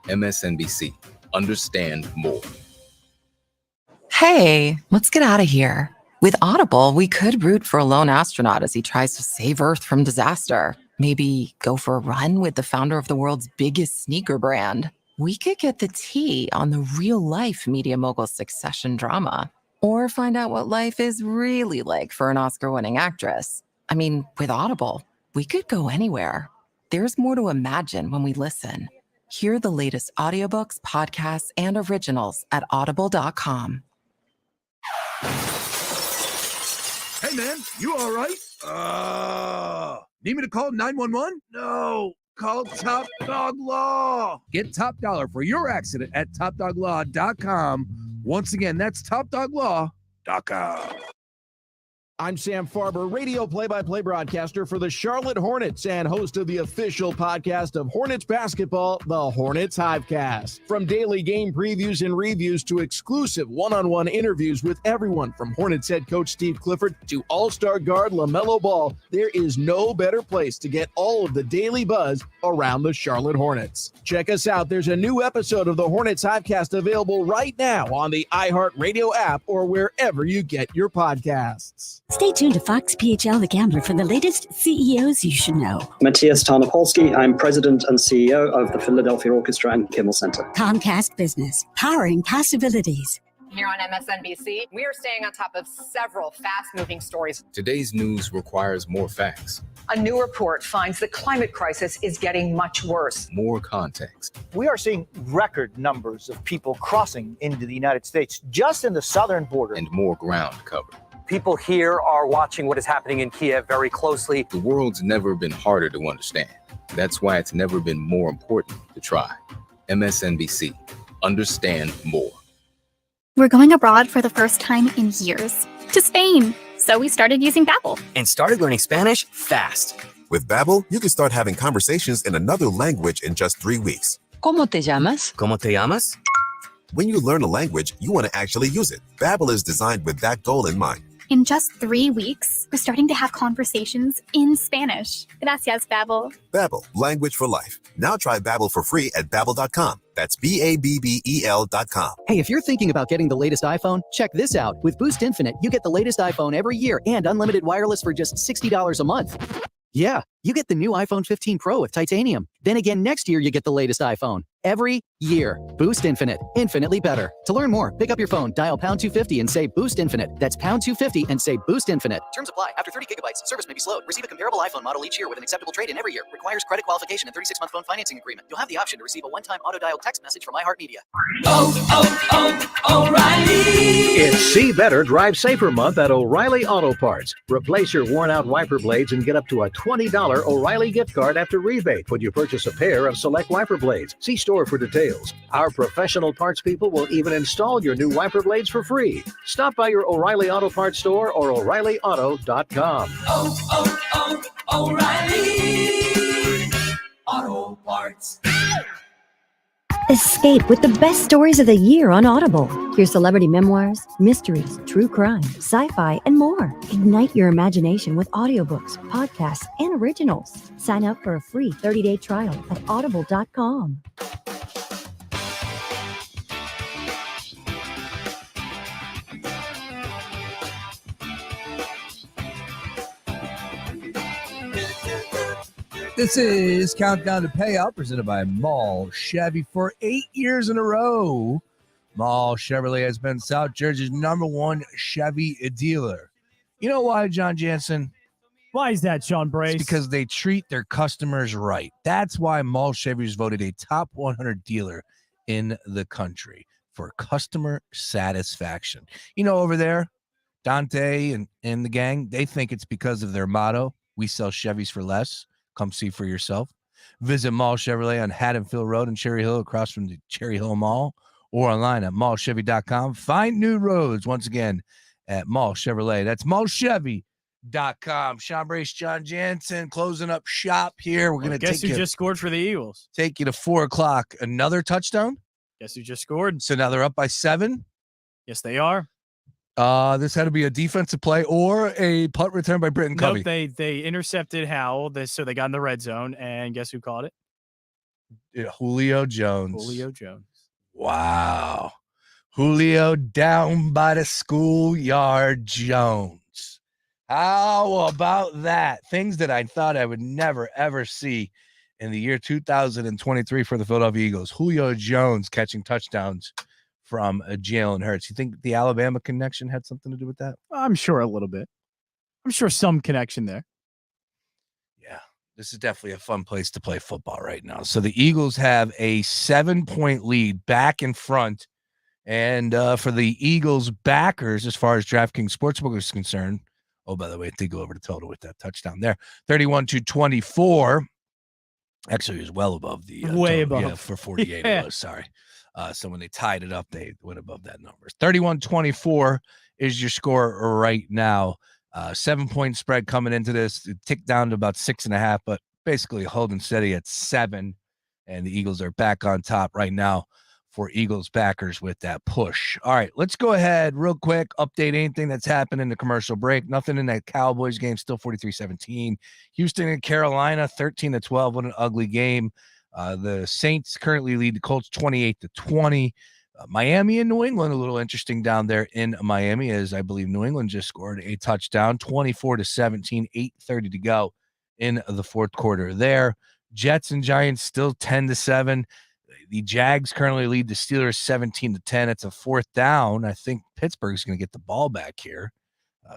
S11: MSNBC. Understand more.
S14: Hey, let's get out of here. With Audible, we could root for a lone astronaut as he tries to save Earth from disaster. Maybe go for a run with the founder of the world's biggest sneaker brand. We could get the tea on the real-life media mogul succession drama. Or find out what life is really like for an Oscar-winning actress. I mean, with Audible, we could go anywhere. There's more to imagine when we listen. Hear the latest audiobooks, podcasts, and originals at audible.com.
S3: Hey, man, you all right? Need me to call 911? No, call Top Dog Law. Get top dollar for your accident at topdoglaw.com. Once again, that's topdoglaw.com.
S15: I'm Sam Farber, radio play-by-play broadcaster for the Charlotte Hornets and host of the official podcast of Hornets basketball, the Hornets Hivecast. From daily game previews and reviews to exclusive one-on-one interviews with everyone from Hornets head coach Steve Clifford to all-star guard LaMelo Ball, there is no better place to get all of the daily buzz around the Charlotte Hornets. Check us out. There's a new episode of the Hornets Hivecast available right now on the iHeartRadio app or wherever you get your podcasts.
S16: Stay tuned to Fox PHL The Gambler for the latest CEOs you should know.
S17: Matthias Tarnopolsky. I'm president and CEO of the Philadelphia Orchestra and Kimmel Center.
S16: Comcast Business, powering possibilities.
S10: Here on MSNBC, we are staying on top of several fast-moving stories.
S11: Today's news requires more facts.
S10: A new report finds the climate crisis is getting much worse.
S11: More context.
S18: We are seeing record numbers of people crossing into the United States just in the southern border.
S11: And more ground covered.
S12: People here are watching what is happening in Kiev very closely.
S11: The world's never been harder to understand. That's why it's never been more important to try. MSNBC. Understand more.
S19: We're going abroad for the first time in years. To Spain. So we started using Babbel.
S20: And started learning Spanish fast.
S21: With Babbel, you can start having conversations in another language in just 3 weeks.
S14: ¿Cómo te llamas?
S20: ¿Cómo te llamas?
S21: When you learn a language, you want to actually use it. Babbel is designed with that goal in mind.
S19: In just 3 weeks, we're starting to have conversations in Spanish. Gracias, Babbel.
S21: Babbel, language for life. Now try Babbel for free at Babbel.com. That's Babbel.com.
S22: Hey, if you're thinking about getting the latest iPhone, check this out. With Boost Infinite, you get the latest iPhone every year and unlimited wireless for just $60 a month. Yeah, you get the new iPhone 15 Pro with titanium. Then again, next year, you get the latest iPhone. Every year. Boost Infinite. Infinitely better. To learn more, pick up your phone, dial pound 250 and say Boost Infinite. That's pound 250 and say Boost Infinite. Terms apply. After 30 gigabytes, service may be slowed. Receive a comparable iPhone model each year with an acceptable trade-in every year. Requires credit qualification and 36-month phone financing agreement. You'll have the option to receive a one-time auto-dialed text message from iHeartMedia.
S23: O'Reilly! It's See Better, Drive Safer month at O'Reilly Auto Parts. Replace your worn-out wiper blades and get up to a $20 O'Reilly gift card after rebate when you purchase a pair of select wiper blades. See store for details. Our professional parts people will even install your new wiper blades for free. Stop by your O'Reilly Auto Parts store or O'ReillyAuto.com.
S2: O'Reilly Auto Parts.
S8: Escape with the best stories of the year on Audible. Hear celebrity memoirs, mysteries, true crime, sci-fi, and more. Ignite your imagination with audiobooks, podcasts, and originals. Sign up for a free 30-day trial at audible.com.
S3: This is Countdown to Payout, presented by Mall Chevy. For 8 years in a row, Mall Chevrolet has been South Jersey's #1 Chevy dealer. You know why, John Jansen?
S1: Why is that, Sean Brace?
S3: It's because they treat their customers right. That's why Mall Chevy is voted a top 100 dealer in the country for customer satisfaction. You know, over there, Dante and the gang, they think it's because of their motto, we sell Chevys for less. Come see for yourself. Visit Mall Chevrolet on Haddonfield Road in Cherry Hill across from the Cherry Hill Mall or online at mallchevy.com. Find new roads once again at Mall Chevrolet. That's mallchevy.com. Sean Brace, John Jansen, closing up shop here. We're going to
S1: guess who just scored for the Eagles?
S3: Take you to 4 o'clock. Another touchdown?
S1: Guess who just scored?
S3: So now they're up by 7?
S1: Yes, they are.
S3: This had to be a defensive play or a punt return by Britton Covey.
S1: Nope, they intercepted Howell, so they got in the red zone, and guess who caught it?
S3: Yeah, Julio Jones.
S1: Julio Jones.
S3: Wow. Julio down by the schoolyard Jones. How about that? Things that I thought I would never, ever see in the year 2023 for the Philadelphia Eagles. Julio Jones catching touchdowns from Jalen Hurts. You think the Alabama connection had something to do with that?
S1: I'm sure a little bit. I'm sure some connection there.
S3: Yeah, this is definitely a fun place to play football right now. So the Eagles have a 7-point lead back in front. And for the Eagles backers, as far as DraftKings Sportsbook is concerned, oh, by the way, they go over the total with that touchdown there. 31-24. Actually, it was well above the
S1: way
S3: total.
S1: above.
S3: Yeah, for 48 it was, sorry. So when they tied it up, they went above that number. 31-24 is your score right now. 7-point spread coming into this. It ticked down to about 6.5, but basically holding steady at 7. And the Eagles are back on top right now for Eagles backers with that push. All right, let's go ahead real quick. Update anything that's happened in the commercial break. Nothing in that Cowboys game, still 43-17. Houston and Carolina, 13-12. What an ugly game. The Saints currently lead the Colts 28-20. Miami and New England, a little interesting down there in Miami, as I believe New England just scored a touchdown, 24-17, 8:30 to go in the fourth quarter there. Jets and Giants still 10-7. The Jags currently lead the Steelers 17-10. It's a 4th down. I think Pittsburgh's going to get the ball back here.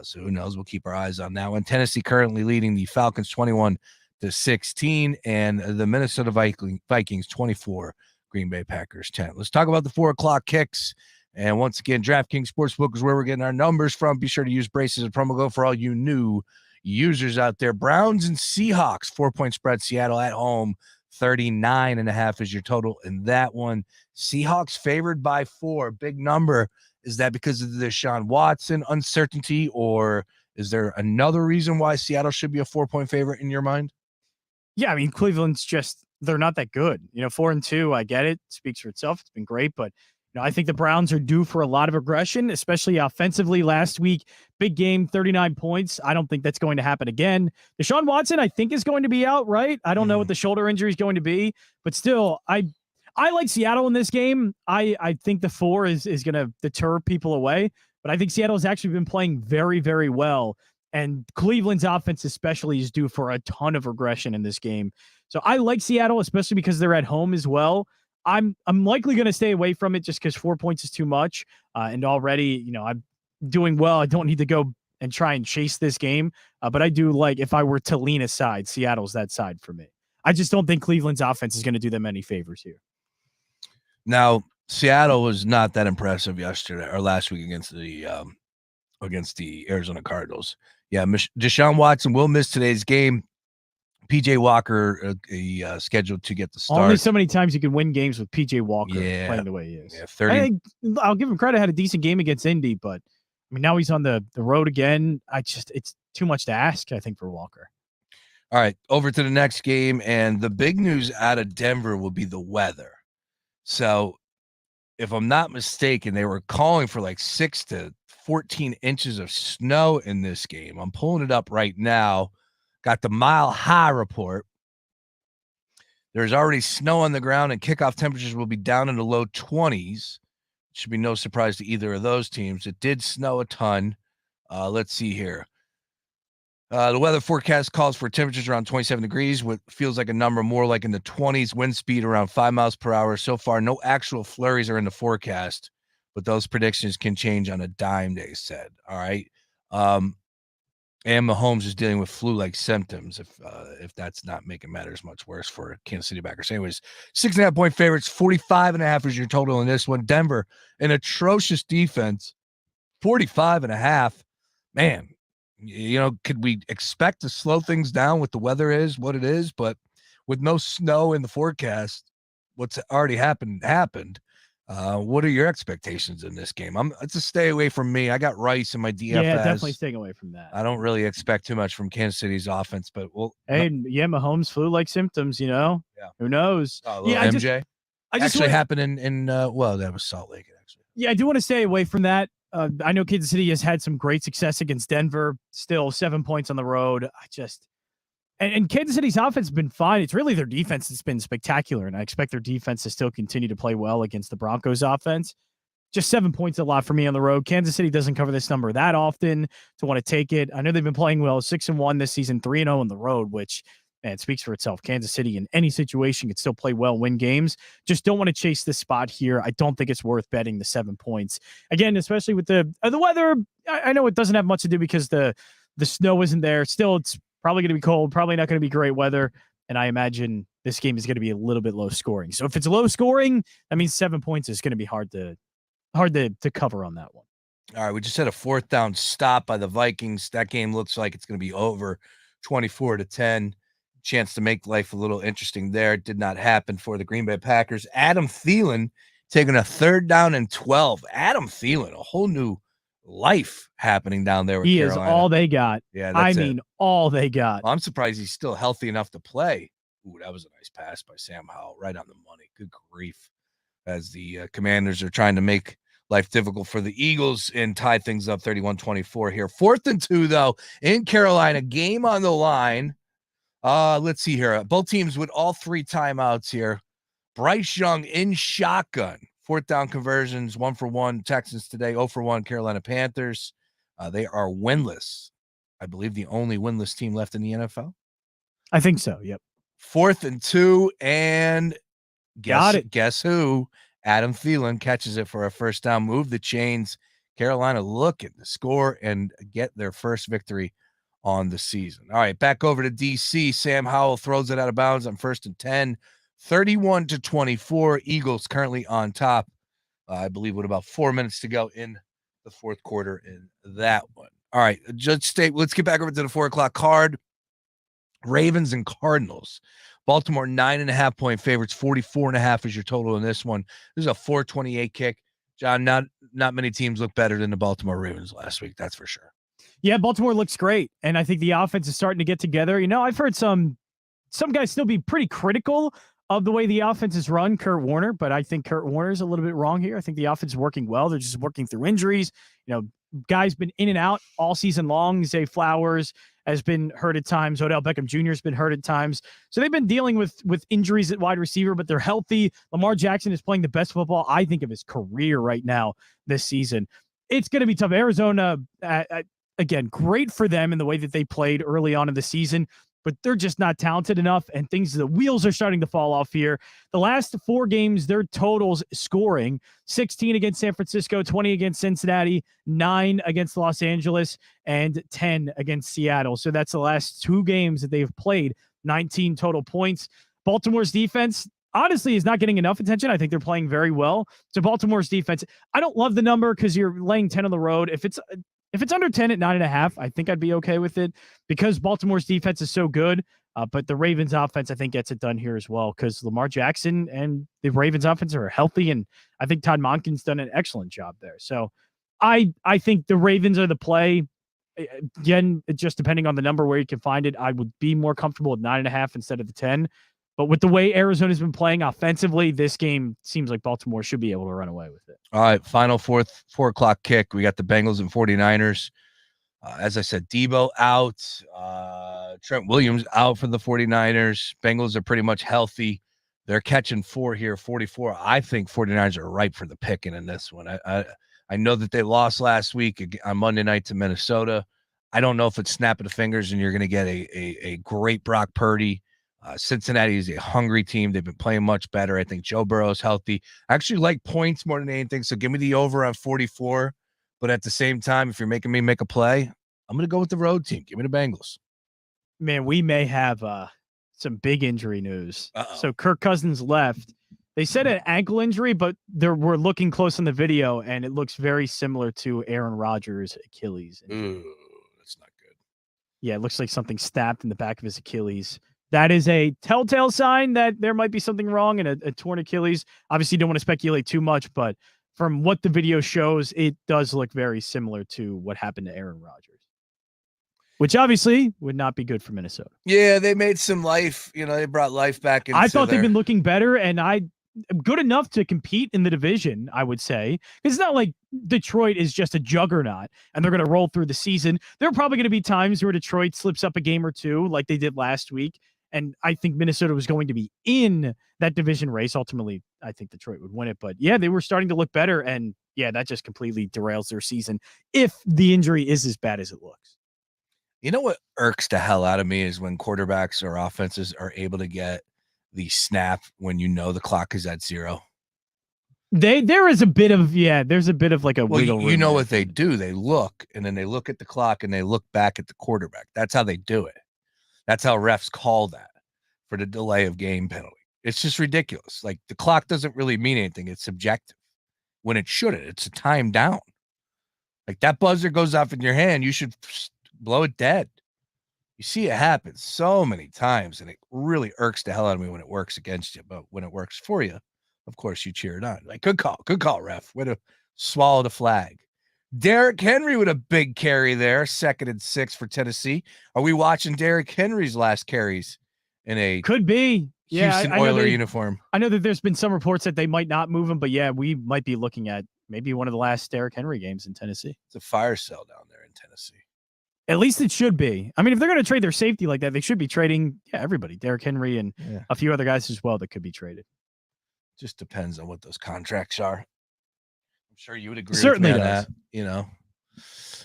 S3: So who knows? We'll keep our eyes on that one. Tennessee currently leading the Falcons 21-16, and the Minnesota Vikings 24, Green Bay Packers 10. Let's talk about the 4 o'clock kicks. And once again, DraftKings Sportsbook is where we're getting our numbers from. Be sure to use braces and promo code for all you new users out there. Browns and Seahawks, 4-point spread. Seattle at home, 39.5 is your total in that one. Seahawks favored by 4. Big number. Is that because of the Deshaun Watson uncertainty, or is there another reason why Seattle should be a 4-point favorite in your mind?
S1: Yeah, I mean, Cleveland's just, they're not that good. 4-2, I get it. Speaks for itself. It's been great, but I think the Browns are due for a lot of aggression, especially offensively. Last week, big game, 39 points. I don't think that's going to happen again. Deshaun Watson, I think, is going to be out, right? I don't know what the shoulder injury is going to be, but still, I like Seattle in this game. I think the 4 is going to deter people away, but I think Seattle has actually been playing very, very well, and Cleveland's offense especially is due for a ton of regression in this game. So I like Seattle, especially because they're at home as well. I'm likely going to stay away from it just because 4 points is too much. And already, I'm doing well. I don't need to go and try and chase this game. But I do like, if I were to lean aside, Seattle's that side for me. I just don't think Cleveland's offense is going to do them any favors here.
S3: Now, Seattle was not that impressive yesterday or last week against the Arizona Cardinals. Yeah, Deshaun Watson will miss today's game. PJ Walker scheduled to get the start.
S1: Only so many times you can win games with PJ Walker playing the way he is.
S3: Yeah, 30.
S1: I'll give him credit. Had a decent game against Indy, but I mean, now he's on the road again. It's too much to ask, I think, for Walker.
S3: All right, over to the next game, and the big news out of Denver will be the weather. So, if I'm not mistaken, they were calling for like 6 to 14 inches of snow in this game. I'm pulling it up right now. Got the Mile High report. There's already snow on the ground, and kickoff temperatures will be down in the low 20s. Should be no surprise to either of those teams. It did snow a ton. Let's see here. The weather forecast calls for temperatures around 27 degrees, what feels like a number more like in the 20s, wind speed around 5 miles per hour. So far, no actual flurries are in the forecast, but those predictions can change on a dime, they said. All right. And Mahomes is dealing with flu-like symptoms, if that's not making matters much worse for Kansas City backers. Anyways, 6.5-point favorites, 45.5 is your total in this one. Denver, an atrocious defense, 45.5. Man, could we expect to slow things down with the weather is what it is, but with no snow in the forecast, what's already happened. What are your expectations in this game? It's a stay away from me. I got Rice in my DFS.
S1: Yeah, definitely staying away from that.
S3: I don't really expect too much from Kansas City's offense, but
S1: Mahomes flu-like symptoms,
S3: Yeah.
S1: Who knows?
S3: MJ.
S1: I just
S3: actually happened in that was Salt Lake, actually.
S1: Yeah, I do want to stay away from that. I know Kansas City has had some great success against Denver, still 7 points on the road. And Kansas City's offense has been fine. It's really their defense that's been spectacular, and I expect their defense to still continue to play well against the Broncos offense. Just 7 points a lot for me on the road. Kansas City doesn't cover this number that often to want to take it. I know they've been playing well, 6-1 this season, 3-0 on the road, which, man, speaks for itself. Kansas City in any situation could still play well, win games. Just don't want to chase this spot here. I don't think it's worth betting the 7 points. Again, especially with the weather, I know it doesn't have much to do because the snow isn't there. Still, it's probably going to be cold, probably not going to be great weather, and I imagine this game is going to be a little bit low scoring. So if it's low scoring, that means 7 points is going to be hard to cover on that one.
S3: All right, we just had a 4th down stop by the Vikings. That game looks like it's going to be over 24-10. Chance to make life a little interesting there. It did not happen for the Green Bay Packers. Adam Thielen taking a 3rd down and 12. Adam Thielen, a whole new life happening down there with Carolina.
S1: He is all they got.
S3: Yeah,
S1: all they got.
S3: Well, I'm surprised he's still healthy enough to play. Ooh, that was a nice pass by Sam Howell, right on the money. Good grief. As the Commanders are trying to make life difficult for the Eagles and tie things up 31-24 here. 4th and 2, though, in Carolina. Game on the line. Let's see here. Both teams with all 3 timeouts here. Bryce Young in shotgun. 4th down conversions, 1-for-1 Texans today, 0-for-1 Carolina Panthers. They are winless. I believe the only winless team left in the NFL.
S1: I think so, yep.
S3: 4th and 2, and guess who? Adam Thielen catches it for a 1st down. Move the chains. Carolina looking to score and get their first victory on the season. All right, back over to DC. Sam Howell throws it out of bounds on 1st and 10. 31-24. Eagles currently on top. I believe with about 4 minutes to go in the 4th quarter in that one. All right, Judge State. Let's get back over to the 4:00 card. Ravens and Cardinals. Baltimore 9.5-point favorites. 44.5 is your total in this one. This is a 428 kick. John, not many teams look better than the Baltimore Ravens last week. That's for sure.
S1: Yeah, Baltimore looks great, and I think the offense is starting to get together. I've heard some guys still be pretty critical of the way the offense is run, Kurt Warner, but I think Kurt Warner's a little bit wrong here. I think the offense is working well. They're just working through injuries. Guys been in and out all season long. Zay Flowers has been hurt at times. Odell Beckham Jr. has been hurt at times. So they've been dealing with injuries at wide receiver, but they're healthy. Lamar Jackson is playing the best football, I think, of his career right now this season. It's going to be tough. Arizona, again, great for them in the way that they played early on in the season, but they're just not talented enough, and the wheels are starting to fall off here. The last 4 games, their totals scoring, 16 against San Francisco, 20 against Cincinnati, 9 against Los Angeles, and 10 against Seattle. So that's the last 2 games that they've played, 19 total points. Baltimore's defense, honestly, is not getting enough attention. I think they're playing very well. So Baltimore's defense, I don't love the number because you're laying 10 on the road. If it's under 10 at 9.5, I think I'd be okay with it because Baltimore's defense is so good. But the Ravens offense, I think, gets it done here as well because Lamar Jackson and the Ravens offense are healthy, and I think Todd Monken's done an excellent job there. So I think the Ravens are the play. Again, just depending on the number where you can find it, I would be more comfortable with 9.5 instead of the 10. But with the way Arizona's been playing offensively, this game seems like Baltimore should be able to run away with it.
S3: All right, final 4 o'clock kick. We got the Bengals and 49ers. As I said, Debo out. Trent Williams out for the 49ers. Bengals are pretty much healthy. They're catching 4 here, 44. I think 49ers are ripe for the picking in this one. I know that they lost last week on Monday night to Minnesota. I don't know if it's snap of the fingers and you're going to get a great Brock Purdy. Cincinnati is a hungry team. They've been playing much better. I think Joe Burrow's healthy. I actually like points more than anything, so give me the over on 44. But at the same time, if you're making me make a play, I'm going to go with the road team. Give me the Bengals.
S1: Man, we may have some big injury news.
S3: Uh-oh.
S1: So Kirk Cousins left. They said an ankle injury, but we're looking close on the video, and it looks very similar to Aaron Rodgers' Achilles.
S3: Ooh, that's not good.
S1: Yeah, it looks like something snapped in the back of his Achilles. That is a telltale sign that there might be something wrong in a torn Achilles. Obviously, don't want to speculate too much, but from what the video shows, it does look very similar to what happened to Aaron Rodgers, which obviously would not be good for Minnesota.
S3: Yeah, they made some life. They brought life back into
S1: I thought they've been looking better, and good enough to compete in the division, I would say. It's not like Detroit is just a juggernaut and they're going to roll through the season. There are probably going to be times where Detroit slips up a game or two like they did last week. And I think Minnesota was going to be in that division race. Ultimately, I think Detroit would win it. But yeah, they were starting to look better. And yeah, that just completely derails their season if the injury is as bad as it looks.
S3: You know what irks the hell out of me is when quarterbacks or offenses are able to get the snap when the clock is at 0.
S1: There is a bit of, there's a bit of like a wiggle room.
S3: You know what they do? They look, and then they look at the clock and they look back at the quarterback. That's how they do it. That's how refs call that for the delay of game penalty. It's just ridiculous. Like, the clock doesn't really mean anything. It's subjective when it shouldn't. It's a time down. Like, that buzzer goes off in your hand, you should blow it dead. You see it happen so many times, and it really irks the hell out of me when it works against you. But when it works for you, of course, you cheer it on. Like, good call, ref. Way to swallow the flag. Derrick Henry with a big carry there, 2nd and 6 for Tennessee. Are we watching Derrick Henry's last carries in a
S1: could be
S3: Houston Oilers uniform?
S1: I know that there's been some reports that they might not move him, but yeah, we might be looking at maybe one of the last Derrick Henry games in Tennessee.
S3: It's a fire cell down there in Tennessee.
S1: At least it should be. I mean, if they're going to trade their safety like that, they should be trading everybody, Derrick Henry and a few other guys as well that could be traded.
S3: Just depends on what those contracts are. I'm sure you would agree
S1: Certainly
S3: with me on
S1: does.
S3: that.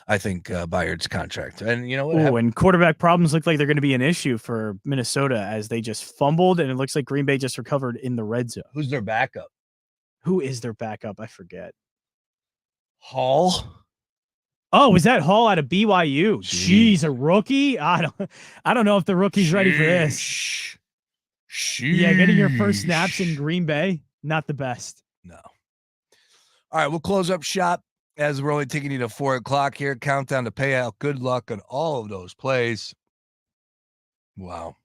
S3: I think Bayard's contract. And you know what?
S1: And quarterback problems look like they're going to be an issue for Minnesota as they just fumbled, and it looks like Green Bay just recovered in the red zone.
S3: Who's their backup?
S1: Who is their backup? I forget.
S3: Hall?
S1: Oh, was that Hall out of BYU? Jeez, a rookie? I don't know if the rookie's ready for this. Yeah, getting your first snaps in Green Bay, not the best.
S3: No. All right, we'll close up shop as we're only taking you to 4 o'clock here. Countdown to payout. Good luck on all of those plays. Wow.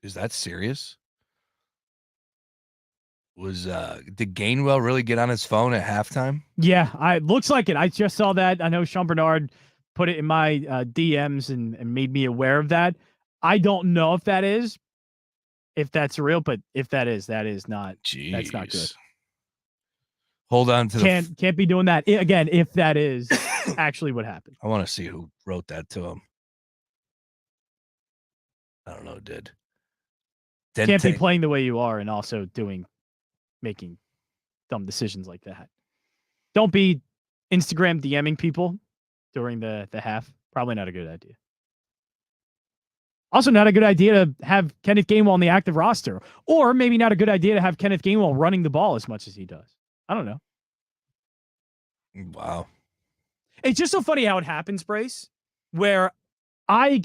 S3: Is that serious? Did Gainwell really get on his phone at halftime?
S1: Yeah, it looks like it. I just saw that. I know Sean Bernard put it in my DMs and made me aware of that. I don't know if that's real, but if that is not.
S3: Jeez.
S1: That's not good.
S3: Hold on to
S1: can't be doing that again if that is actually what happened.
S3: I want to see who wrote that to him. I don't know who did.
S1: Can't be playing the way you are and also making dumb decisions like that. Don't be Instagram DMing people during the half. Probably not a good idea. Also, not a good idea to have Kenneth Gainwell on the active roster, or maybe not a good idea to have Kenneth Gainwell running the ball as much as he does. I don't know.
S3: Wow.
S1: It's just so funny how it happens, Brace, where I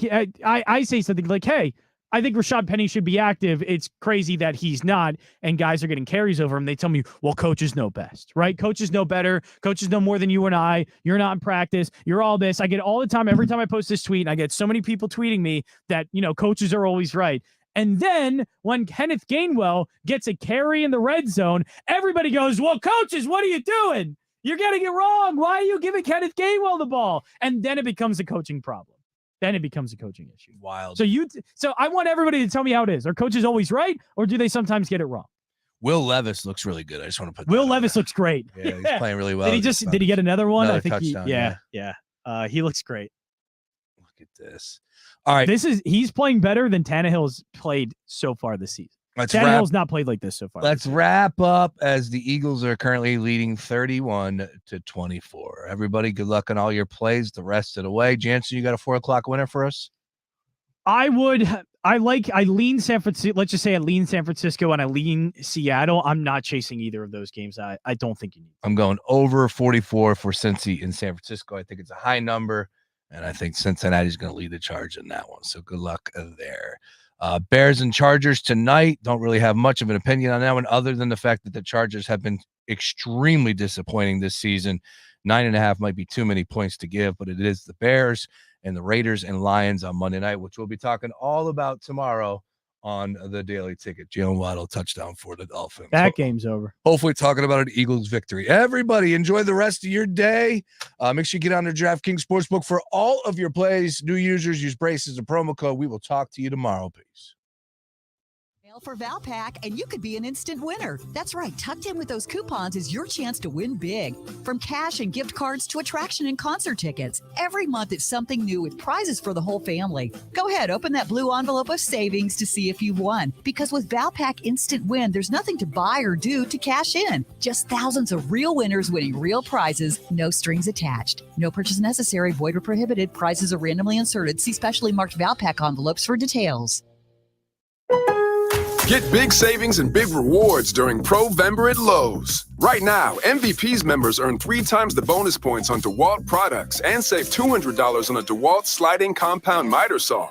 S1: say something like, hey, I think Rashad Penny should be active. It's crazy that he's not, and guys are getting carries over him. They tell me, well, coaches know best, right? Coaches know better. Coaches know more than you and I. You're not in practice. You're all this. I get all the time, every time I post this tweet, and I get so many people tweeting me that, coaches are always right. And then when Kenneth Gainwell gets a carry in the red zone, everybody goes, well, coaches, what are you doing? You're getting it wrong. Why are you giving Kenneth Gainwell the ball? And then it becomes a coaching problem. Then it becomes a coaching issue.
S3: Wild.
S1: So I want everybody to tell me how it is. Are coaches always right, or do they sometimes get it wrong?
S3: Will Levis looks really good. I just want to put
S1: Will Levis looks great.
S3: Yeah, he's playing really well.
S1: Did he get another one?
S3: Another
S1: I think
S3: touchdown,
S1: yeah. He looks great.
S3: Look at this. All right.
S1: He's playing better than Tannehill's played so far this season. Tannehill's not played like this so far.
S3: Let's wrap up as the Eagles are currently leading 31-24. Everybody, good luck on all your plays the rest of the way. Jansen, you got a 4:00 winner for us?
S1: I lean San Francisco. Let's just say I lean San Francisco and I lean Seattle. I'm not chasing either of those games. I don't think you need.
S3: I'm going over 44 for Cincy in San Francisco. I think it's a high number, and I think Cincinnati's going to lead the charge in that one. So good luck there. Bears and Chargers tonight. Don't really have much of an opinion on that one other than the fact that the Chargers have been extremely disappointing this season. 9.5 might be too many points to give, but it is the Bears and the Raiders and Lions on Monday night, which we'll be talking all about tomorrow on the Daily Ticket. Jalen Waddle touchdown for the Dolphins.
S1: That game's over.
S3: Hopefully talking about an Eagles victory. Everybody enjoy the rest of your day. Make sure you get on the DraftKings Sportsbook for all of your plays. New users use Brace as a promo code. We will talk to you tomorrow. Peace.
S4: For Valpak, and you could be an instant winner. That's right. Tucked in with those coupons is your chance to win big. From cash and gift cards to attraction and concert tickets. Every month it's something new with prizes for the whole family. Go ahead, open that blue envelope of savings to see if you've won. Because with Valpak Instant Win, there's nothing to buy or do to cash in. Just thousands of real winners winning real prizes, no strings attached. No purchase necessary, void or prohibited. Prizes are randomly inserted. See specially marked Valpak envelopes for details.
S5: Get big savings and big rewards during Pro-Vember at Lowe's. Right now, MVP's members earn 3 times the bonus points on DeWalt products and save $200 on a DeWalt sliding compound miter saw.